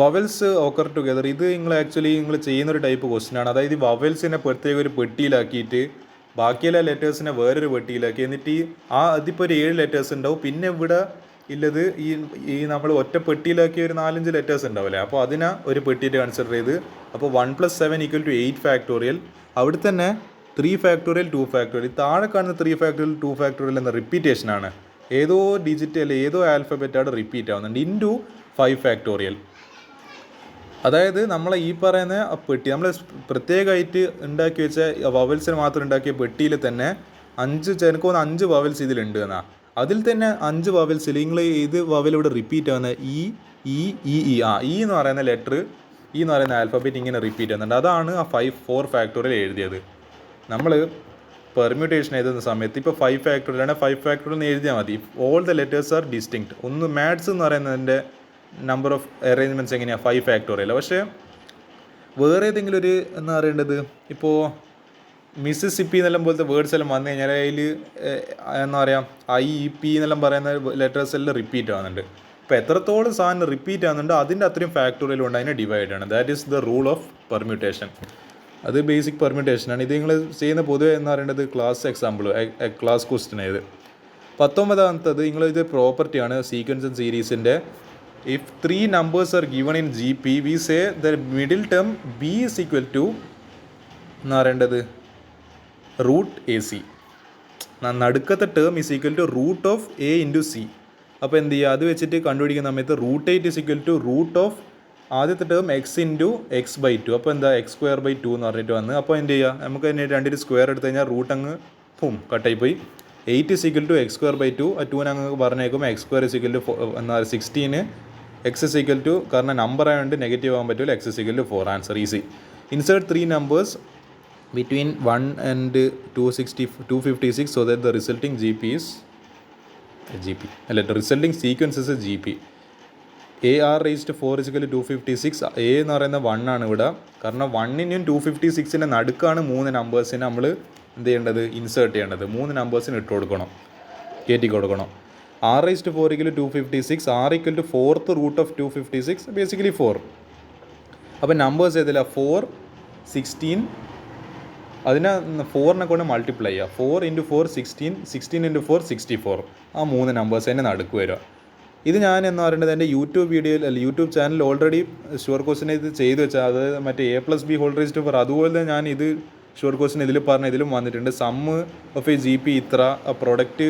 Vowels ochre together, ഇത് നിങ്ങൾ ആക്ച്വലി ചെയ്യുന്നൊരു type question ആണ്. അതായത് ഈ വവൽസിനെ പ്രത്യേക ഒരു പെട്ടിയിലാക്കിയിട്ട് ബാക്കിയുള്ള ലെറ്റേഴ്സിനെ വേറൊരു പെട്ടിയിലാക്കി. എന്നിട്ട് അതിപ്പോൾ ഒരു 7 ലെറ്റേഴ്സ് ഉണ്ടാവും. പിന്നെ ഇവിടെ ഇല്ലത് ഈ നമ്മൾ ഒറ്റ പെട്ടിയിലാക്കി ഒരു 4-5 ലെറ്റേഴ്സ് ഉണ്ടാവില്ലേ, അപ്പോൾ അതിനെ ഒരു പെട്ടിയിട്ട് കൺസിഡർ ചെയ്ത്. അപ്പോൾ 1 + 7 = 8 ഫാക്ടോറിയൽ. അവിടെ തന്നെ 3 ഫാക്ടോറിയൽ 2 ഫാക്ടോറിയൽ. താഴെ കാണുന്ന 3 ഫാക്ടോറിയൽ 2 ഫാക്ടോറിയൽ എന്ന റിപ്പീറ്റേഷനാണ്. ഏതോ ഡിജിറ്റ് അല്ലെങ്കിൽ ഏതോ ആൽഫബറ്റാണ് റിപ്പീറ്റ് ആവുന്നുണ്ട്. Into 5 factorial. അതായത് നമ്മളെ ഈ പറയുന്ന പെട്ടി നമ്മൾ പ്രത്യേകമായിട്ട് ഉണ്ടാക്കി വെച്ച വവൽസിന് മാത്രം ഉണ്ടാക്കിയ പെട്ടിയിൽ തന്നെ 5 വവൽസ് ഇതിലുണ്ട് എന്നാണ്. അതിൽ തന്നെ 5 വവൽസിൽ നിങ്ങൾ ഇത് വവൽ ഇവിടെ റിപ്പീറ്റ് ആവുന്ന ഇ എന്ന് പറയുന്ന ലെറ്റർ, ഈ എന്ന് പറയുന്ന ആൽഫബറ്റ് ഇങ്ങനെ റിപ്പീറ്റ് ആവുന്നുണ്ട്. അതാണ് ആ 4 ഫാക്ടോറിയൽ എഴുതിയത്. നമ്മൾ പെർമ്യൂട്ടേഷൻ എഴുതുന്ന സമയത്ത് ഇപ്പോൾ 5 ഫാക്ടോറിയൽ ആണ്, 5 ഫാക്ടോറിയൽ എന്ന് എഴുതിയാൽ മതി. All the letters R distinct. ഒന്ന് മാത്സ് എന്ന് പറയുന്നതിൻ്റെ നമ്പർ ഓഫ് അറേഞ്ച്മെൻറ്റ്സ് എങ്ങനെയാണ് 5 ഫാക്ടോറിയൽ. പക്ഷേ വേറെ ഏതെങ്കിലും ഒരു എന്താ പറയേണ്ടത്, ഇപ്പോൾ മിസിസിപ്പി എന്നെല്ലാം പോലത്തെ വേർഡ്സ് എല്ലാം വന്നു കഴിഞ്ഞാൽ അതിൽ എന്താ പറയുക IEP എന്നെല്ലാം പറയുന്ന ലെറ്റേഴ്സ് എല്ലാം റിപ്പീറ്റ് ആവുന്നുണ്ട്. ഇപ്പോൾ എത്രത്തോളം സാധനം റിപ്പീറ്റ് ആവുന്നുണ്ട് അതിൻ്റെ അത്രയും ഫാക്ടോറിയൽ കൊണ്ട് അതിനെ ഡിവൈഡ് ആണ്. That is the rule of permutation. അത് ബേസിക് പെർമ്യൂട്ടേഷനാണ്. ഇത് നിങ്ങൾ ചെയ്യുന്ന പൊതുവെ എന്ന് പറയേണ്ടത് ക്ലാസ് എക്സാമ്പിൾ, ക്ലാസ് ക്വസ്റ്റ്യൻ ആയത്. 19ാമത്തത് നിങ്ങളിത് പ്രോപ്പർട്ടിയാണ് sequence and സീരീസിൻ്റെ. If 3 numbers are given in GP, we say the middle term B is equal to എന്ന് പറയേണ്ടത് √AC. നടുക്കത്തെ term is equal to √A × C. അപ്പോൾ എന്ത് ചെയ്യുക, അത് വെച്ചിട്ട് കണ്ടുപിടിക്കുന്ന സമയത്ത് √8 is equal to √ ആദ്യത്തെ ടേം x × x/2. അപ്പോൾ എന്താ x²/2 എന്ന് പറഞ്ഞിട്ട് വന്ന്. അപ്പോൾ എന്ത് ചെയ്യുക, നമുക്ക് തന്നെ രണ്ടിൻ്റെ സ്ക്വയർ എടുത്തു കഴിഞ്ഞാൽ റൂട്ട് അങ്ങ് കട്ടായി പോയി. 8 is equal to x²/2. ആ 2 അങ്ങ് പറഞ്ഞേക്കും x² is equal to എന്താ 16. x is equal to, കാരണം നമ്പർ ആയതുകൊണ്ട് നെഗറ്റീവ് ആകാൻ പറ്റില്ല, x is equal to 4. Answer easy. Insert 3 numbers between 1 and 256 so that the resulting GP is അല്ല the resulting sequence is GP. AR⁴ is equal to 256. A എന്ന് പറയുന്ന 1 ആണ് ഇവിടെ. കാരണം 1നും 256ൻ്റെ നടുക്കാണ് 3 നമ്പേഴ്സിനെ നമ്മൾ എന്ത് ചെയ്യേണ്ടത്, ഇൻസേർട്ട് ചെയ്യേണ്ടത്. 3 നമ്പേഴ്സിന് ഇട്ട് കൊടുക്കണം, കയറ്റി കൊടുക്കണം. R⁴ = 256. R = 4th root of 256, basically 4. അപ്പോൾ നമ്പേഴ്സ് ഏതില്ല, 4, 16. അതിനെ 4നെ കൊണ്ട് മൾട്ടിപ്ലൈ ചെയ്യുക. 4 × 4 16, 16 × 4 64. ആ 3 നമ്പേഴ്സ് തന്നെ നടുക്ക് വരിക. ഇത് ഞാൻ എന്ന് പറയുന്നത് എൻ്റെ യൂട്യൂബ് വീഡിയോയിൽ അല്ല യൂട്യൂബ് ചാനൽ ഓൾറെഡി ഷുവർ ക്വസ്റ്റിനെ ഇത് ചെയ്തു വെച്ചാൽ, അത് മറ്റേ A+B⁴ അതുപോലെ ഞാൻ ഇത് ഷുവർ ക്വസ്റ്റിന് ഇതിൽ പറഞ്ഞ ഇതിലും വന്നിട്ടുണ്ട്. സമ്മ് ഓഫ് എ GP ഇത്ര, പ്രൊഡക്റ്റ്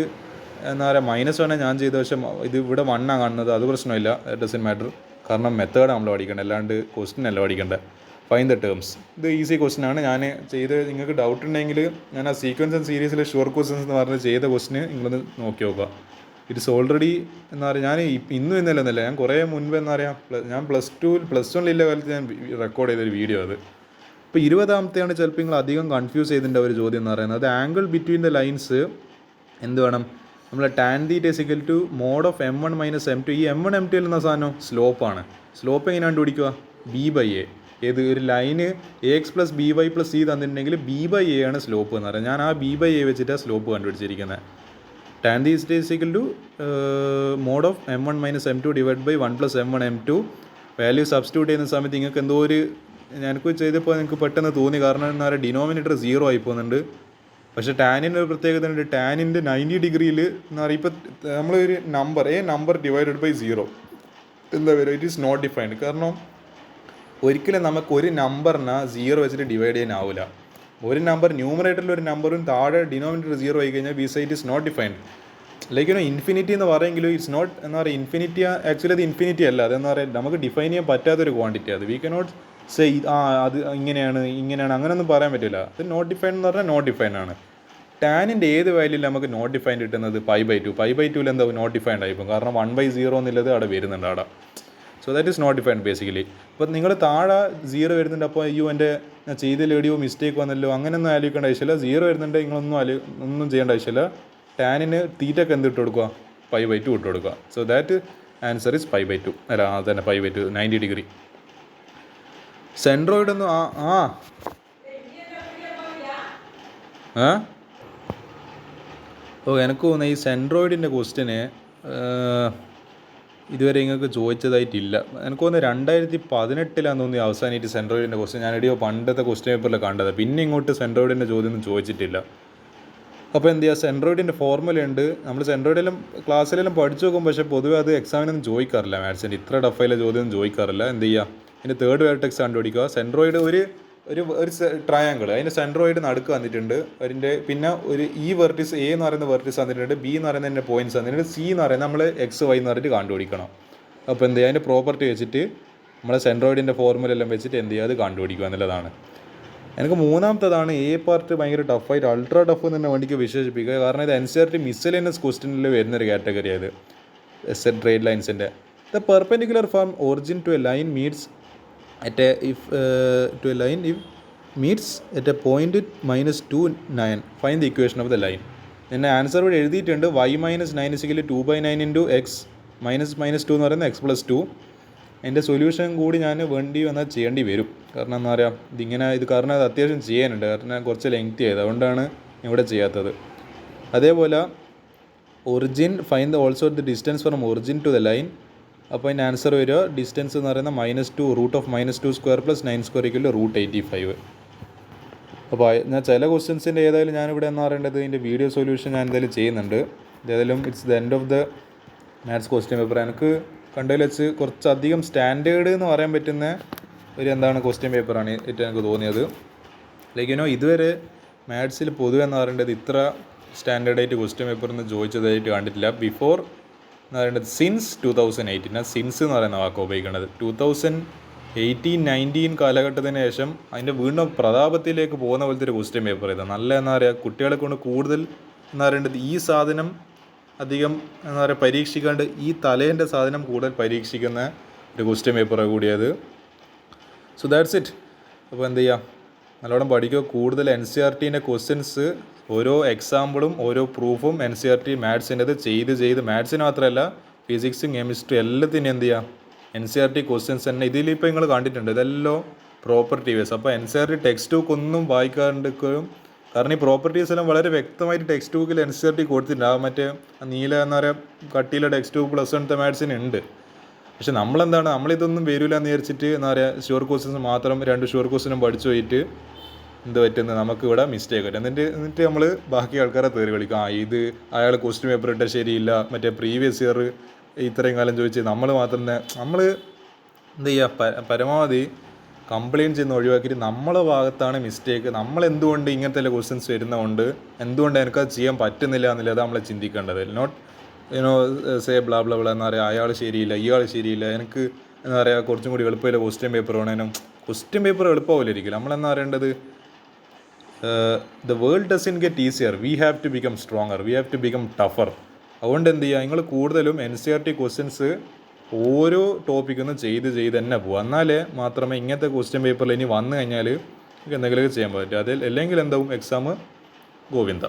എന്താ പറയുക -1 ഞാൻ ചെയ്ത, പക്ഷേ ഇത് ഇവിടെ 1 കാണുന്നത്. അത് പ്രശ്നമില്ല, ഡസൻറ്റ് മാറ്റർ. കാരണം മെത്തേഡ് നമ്മൾ പഠിക്കേണ്ടത്, അല്ലാണ്ട് ക്വസ്റ്റ്യൻ അല്ല പഠിക്കേണ്ടത്. Fine the terms. ഇത് ഈസി ക്വസ്റ്റ്യൻ ആണ്. ഞാൻ ചെയ്ത്, നിങ്ങൾക്ക് ഡൗട്ട് ഉണ്ടെങ്കിൽ ഞാൻ ആ സീക്വൻസ് ആൻഡ് സീരീസിലെ ഷുവർ ക്വസ്റ്റ്യൻസ് എന്ന് പറഞ്ഞ് ചെയ്ത ക്വസ്റ്റിന് നിങ്ങളൊന്ന് നോക്കി നോക്കുക. ഇറ്റ്സ് ഓൾറെഡി എന്താ പറയുക, ഞാൻ ഇന്നും ഇന്നല്ല ഞാൻ കുറേ മുൻപ് എന്താ പറയുക, ഞാൻ +1 കാലത്ത് ഞാൻ റെക്കോർഡ് ചെയ്തൊരു വീഡിയോ അത്. ഇപ്പോൾ 20ാമത്തെയാണ് ചിലപ്പോൾ നിങ്ങൾ അധികം കൺഫ്യൂസ് ചെയ്തിട്ടുണ്ട് ഒരു ചോദ്യം എന്ന് പറയുന്നത്. അത് ആംഗിൾ ബിറ്റ്വീൻ ദ ലൈൻസ് എന്ത് വേണം, നമ്മൾ tan θ = mod of m1 - m2. ഈ m1 m2 എന്ന സാധനം സ്ലോപ്പാണ്. സ്ലോപ്പ് എങ്ങനെയാണ് കണ്ടുപിടിക്കുക, b/a. ഏത് ഒരു ലൈന് ax + by + c തന്നിട്ടുണ്ടെങ്കിൽ b/a ആണ് സ്ലോപ്പ് എന്ന് പറയുന്നത്. ഞാൻ ആ b/a വെച്ചിട്ടാണ് slope കണ്ടുപിടിച്ചിരിക്കുന്നത്. tan θ = mod of m1 - m2 / 1 + m1 m2. Value substitute ചെയ്യുന്ന സമയത്ത് നിങ്ങൾക്ക് എന്തോ ഒരു, ഞാനൊക്കെ ചെയ്തപ്പോൾ നിങ്ങൾക്ക് പെട്ടെന്ന് തോന്നി, കാരണം എന്താ പറയുക ഡിനോമിനേറ്റർ 0 ആയി പോകുന്നുണ്ട്. പക്ഷേ ടാനിൻ്റെ ഒരു പ്രത്യേകത ഉണ്ട്. ടാനിൻ്റെ 90 ഡിഗ്രിയിൽ എന്ന് പറയുക, ഇപ്പോൾ നമ്മളൊരു നമ്പർ നമ്പർ / 0 എന്താ പറയുക, ഇറ്റ് ഈസ് നോട്ട് ഡിഫൈൻഡ്. കാരണം ഒരിക്കലും നമുക്ക് ഒരു നമ്പറിനെ 0 വെച്ചിട്ട് ഡിവൈഡ് ചെയ്യാനാവില്ല. ഒരു നമ്പർ ന്യൂമറേറ്ററിൽ ഒരു നമ്പറും താഴെ ഡിനോമിനേറ്റർ 0 ആയി കഴിഞ്ഞാൽ we say it is not defined. Like infinity എന്ന് പറയുമെങ്കിലും ഇറ്റ്സ് നോട്ട് എന്താ പറയുക, ഇൻഫിനിറ്റി ആക്ച്വലി അത് ഇൻഫിനിറ്റി അല്ല. അതെന്ന് പറയുക നമുക്ക് ഡിഫൈൻ ചെയ്യാൻ പറ്റാത്തൊരു ക്വാണ്ടിറ്റി. അത് വി കനോട്ട് സേ അത് ഇങ്ങനെയാണ് അങ്ങനെയൊന്നും പറയാൻ പറ്റില്ല. അത് നോട്ട് ഡിഫൈൻഡ് എന്ന് പറഞ്ഞാൽ നോട്ട് ഡിഫൈൻഡ് ആണ്. ടാനിൻ്റെ ഏത് വാല്യൂവിൽ നമുക്ക് നോട്ട് ഡിഫൈൻഡ് കിട്ടുന്നത്, π/2. π/2 എന്താ നോട്ട് ഡിഫൈൻഡ് ആയിപ്പോൾ, കാരണം 1/0 എന്നുള്ളത് അവിടെ വരുന്നുണ്ട് അവിടെ. So that is not defined basically. അപ്പോൾ നിങ്ങൾ താഴെ 0 വരുന്നുണ്ട്, അപ്പോൾ എൻ്റെ ചെയ്തതിലെവിടെയോ മിസ്റ്റേക്ക് വന്നല്ലോ, അങ്ങനെയൊന്നും ആലോചിക്കേണ്ട ആവശ്യമില്ല. 0 വരുന്നുണ്ട്, ഒന്നും ചെയ്യേണ്ട ആവശ്യമില്ല. ടാനിന് തീറ്റക്ക് എന്ത് ഇട്ട് കൊടുക്കുക, π/2 ഇട്ട് കൊടുക്കുക. So that answer is π/2. അല്ല അതന്നെ π/2, 90 ഡിഗ്രി. സെൻട്രോയിഡൊന്നും എനിക്ക് തോന്നുന്നത് ഈ സെൻട്രോയിഡിൻ്റെ ക്വസ്റ്റ്യന് ഇതുവരെ നിങ്ങൾക്ക് ചോദിച്ചതായിട്ടില്ല. എനിക്ക് തോന്നുന്നത് 2018 തോന്നി അവസാനമായിട്ട് സെൻട്രോയിഡിൻ്റെ ക്വസ്റ്റ്യൻ. ഞാൻ എവിടെയോ പണ്ടത്തെ ക്വസ്റ്റ്യൻ പേപ്പറിൽ കണ്ടത്. പിന്നെ ഇങ്ങോട്ട് സെൻട്രോയിഡിൻ്റെ ചോദ്യമൊന്നും ചോദിച്ചിട്ടില്ല. അപ്പോൾ എന്ത് ചെയ്യുക, സെൻട്രോയിഡിൻ്റെ ഫോർമുല ഉണ്ട്. നമ്മൾ സെൻട്രോയിഡെല്ലാം ക്ലാസ്സിലെല്ലാം പഠിച്ചു നോക്കും, പക്ഷേ പൊതുവെ അത് എക്സാമിനൊന്നും ചോദിക്കാറില്ല. മാത്സിൻ്റെ ഇത്ര ടഫായിലെ ചോദ്യമൊന്നും ചോദിക്കാറില്ല. എന്ത് ചെയ്യുക, ഇതിൻ്റെ തേർഡ് വേർട്ടെക്സ് കണ്ടുപിടിക്കുക. സെൻട്രോയിഡ് ഒരു ട്രയാങ്കിൾ, അതിൻ്റെ സെൻട്രോയിഡ് നടുക്ക് വന്നിട്ടുണ്ട്. അതിൻ്റെ പിന്നെ ഒരു ഈ വെർട്ടിസ് എ എന്ന് പറയുന്ന വെർട്ടിസ് വന്നിട്ടുണ്ട്, ബി എന്ന് പറയുന്നതിൻ്റെ പോയിൻറ്റ്സ് വന്നിട്ടുണ്ട്, സി എന്ന് പറയുന്നത് നമ്മൾ എക്സ് വൈ എന്ന് പറഞ്ഞിട്ട് കണ്ടുപിടിക്കണം. അപ്പോൾ എന്ത് ചെയ്യുക, അതിൻ്റെ പ്രോപ്പർട്ടി വെച്ചിട്ട് നമ്മളെ സെൻട്രോയിഡിൻ്റെ ഫോർമുല എല്ലാം വെച്ചിട്ട് എന്ത് ചെയ്യുക, അത് കണ്ടുപിടിക്കുക എന്നുള്ളതാണ്. എനിക്ക് മൂന്നാമത്തതാണ് എ പാർട്ട് ഭയങ്കര ടഫായിട്ട് അൾട്രാ ടഫ് എന്ന് തന്നെ വേണ്ടിക്ക് വിശേഷിപ്പിക്കുക. കാരണം ഇത് NCERT മിസ്സലേനിയസ് ക്വസ്റ്റ്യനിൽ വരുന്നൊരു കാറ്റഗറിയാണ് ഇത്. സ്ട്രേറ്റ് ലൈൻസിൻ്റെ the perpendicular from origin to a line meets at a point -2, 9 find the equation of the line. പിന്നെ ആൻസർ ഇവിടെ എഴുതിയിട്ടുണ്ട് y - 9 = 2/9 × x -2 എന്ന് പറയുന്നത് x+2. അതിൻ്റെ സൊല്യൂഷൻ കൂടി ഞാൻ വേണ്ടി വന്നാൽ ചെയ്യേണ്ടി വരും. കാരണം എന്താ പറയുക, ഇത് കാരണം അത് അത്യാവശ്യം ചെയ്യാനുണ്ട്, കാരണം കുറച്ച് ലെങ്തി ആയത്, അതുകൊണ്ടാണ് ഇവിടെ ചെയ്യാത്തത്. അതേപോലെ origin find also the distance from origin to the line. അപ്പോൾ അതിൻ്റെ ആൻസർ വരിക ഡിസ്റ്റൻസ് എന്ന് പറയുന്നത് -2 √(-2² + 9² = √85). അപ്പോൾ ഞാൻ ചില ക്വസ്റ്റ്യൻസിൻ്റെ ഏതായാലും ഞാനിവിടെ എന്ന് പറയേണ്ടത് ഇതിൻ്റെ വീഡിയോ സൊല്യൂഷൻ ഞാൻ എന്തായാലും ചെയ്യുന്നുണ്ട്. ഏതായാലും it's the end of the maths question paper. എനിക്ക് കണ്ടതിൽ വെച്ച് കുറച്ചധികം സ്റ്റാൻഡേർഡ് എന്ന് പറയാൻ പറ്റുന്ന ക്വസ്റ്റ്യൻ പേപ്പറാണ് എനിക്ക് തോന്നിയത്. ഇതുവരെ മാത്സിൽ പൊതുവെ എന്ന് പറയേണ്ടത് ഇത്ര സ്റ്റാൻഡേർഡായിട്ട് ക്വസ്റ്റ്യൻ പേപ്പറിന്ന് ചോദിച്ചതായിട്ട് കണ്ടിട്ടില്ല. ബിഫോർ എന്ന് പറയേണ്ടത് സിൻസ് 2018, ഞാൻ സിൻസ് എന്ന് പറയുന്ന വാക്ക് ഉപയോഗിക്കുന്നത് 2018-19 കാലഘട്ടത്തിന് ശേഷം അതിൻ്റെ വീണ്ടും പ്രതാപത്തിലേക്ക് പോകുന്ന പോലത്തെ ഒരു ക്വസ്റ്റ്യൻ പേപ്പർ ഇത്. നല്ല കുട്ടികളെ കൊണ്ട് കൂടുതൽ ഈ സാധനം അധികം പരീക്ഷിക്കാണ്ട് ഈ തലേൻ്റെ സാധനം കൂടുതൽ പരീക്ഷിക്കുന്ന ഒരു ക്വസ്റ്റ്യൻ പേപ്പർ കൂടിയത്. So that's it. അപ്പോൾ എന്ത് ചെയ്യുക, നല്ലോണം പഠിക്കുക. കൂടുതൽ NCERTൻ്റെ ക്വസ്റ്റ്യൻസ് ഓരോ എക്സാമ്പിളും ഓരോ പ്രൂഫും NCERT മാത്സിൻ്റെത് ചെയ്ത് മാത്സിന് മാത്രമല്ല ഫിസിക്സും കെമിസ്ട്രി എല്ലാത്തിനും എന്ത് ചെയ്യുക, NCERT ക്വസ്റ്റ്യൻസ് തന്നെ. ഇതിലിപ്പോൾ നിങ്ങൾ കണ്ടിട്ടുണ്ട് ഇതെല്ലാം പ്രോപ്പർട്ടീവേഴ്സ്. അപ്പോൾ NCERT ടെക്സ്റ്റ് ബുക്ക് ഒന്നും വായിക്കാണ്ടിരിക്കുകയും, കാരണം ഈ പ്രോപ്പർട്ടീസ് എല്ലാം വളരെ വ്യക്തമായിട്ട് ടെക്സ്റ്റ് ബുക്കിൽ NCERT കൊടുത്തിട്ടുണ്ട്. മറ്റേ നീല കട്ടിയിലെ ടെക്സ്റ്റ് ബുക്ക് +1 മാത്സിന് ഉണ്ട്. പക്ഷെ നമ്മളിതൊന്നും വരില്ല എന്ന് വിചാരിച്ചിട്ട് ഷുവർ ക്വസ്റ്റ്യൻസ് മാത്രം 2 ഷുവർ ക്വസ്റ്റ്യനും പഠിച്ചു പോയിട്ട് എന്ത് പറ്റുന്നത്, നമുക്ക് ഇവിടെ മിസ്റ്റേക്ക് പറ്റും. എന്നിട്ട് നമ്മൾ ബാക്കി ആൾക്കാരെ തേറി കളിക്കും, ഇത് അയാൾ ക്വസ്റ്റ്യൻ പേപ്പർ ഇട്ടാൽ ശരിയില്ല, മറ്റേ പ്രീവിയസ് ഇയർ ഇത്രയും കാലം ചോദിച്ച് നമ്മൾ എന്ത് ചെയ്യുക, പരമാവധി കംപ്ലയിൻറ്റ് ചെയ്യുന്ന ഒഴിവാക്കിയിട്ട് നമ്മളെ ഭാഗത്താണ് മിസ്റ്റേക്ക്, നമ്മളെന്തുകൊണ്ട് ഇങ്ങനത്തെ ക്വസ്റ്റ്യൻസ് വരുന്നതുകൊണ്ട് എന്തുകൊണ്ട് എനിക്കത് ചെയ്യാൻ പറ്റുന്നില്ല എന്നുള്ളത് നമ്മൾ ചിന്തിക്കേണ്ടത്. Not say bla bla bla അയാൾ ശരിയില്ല, ഇയാൾ ശരിയില്ല, എനിക്ക് കുറച്ചും കൂടി എളുപ്പമില്ല ക്വസ്റ്റ്യൻ പേപ്പർ വേണേനും. ക്വസ്റ്റ്യൻ പേപ്പർ എളുപ്പമാവില്ലായിരിക്കും. നമ്മളെന്താ പറയേണ്ടത്, the world doesn't get easier, we have to become stronger, we have to become tougher. അതുകൊണ്ട് എന്ത് ചെയ്യുക, നിങ്ങൾ കൂടുതലും NCERT ക്വസ്റ്റ്യൻസ് ഓരോ ടോപ്പിക്കൊന്നും ചെയ്ത് തന്നെ പോകുക. എന്നാലേ മാത്രമേ ഇങ്ങനത്തെ ക്വസ്റ്റ്യൻ പേപ്പറിൽ ഇനി വന്നു കഴിഞ്ഞാൽ എന്തെങ്കിലുമൊക്കെ ചെയ്യാൻ പറ്റും. അല്ലെങ്കിൽ എന്താവും എക്സാം ഗോവിന്ദ.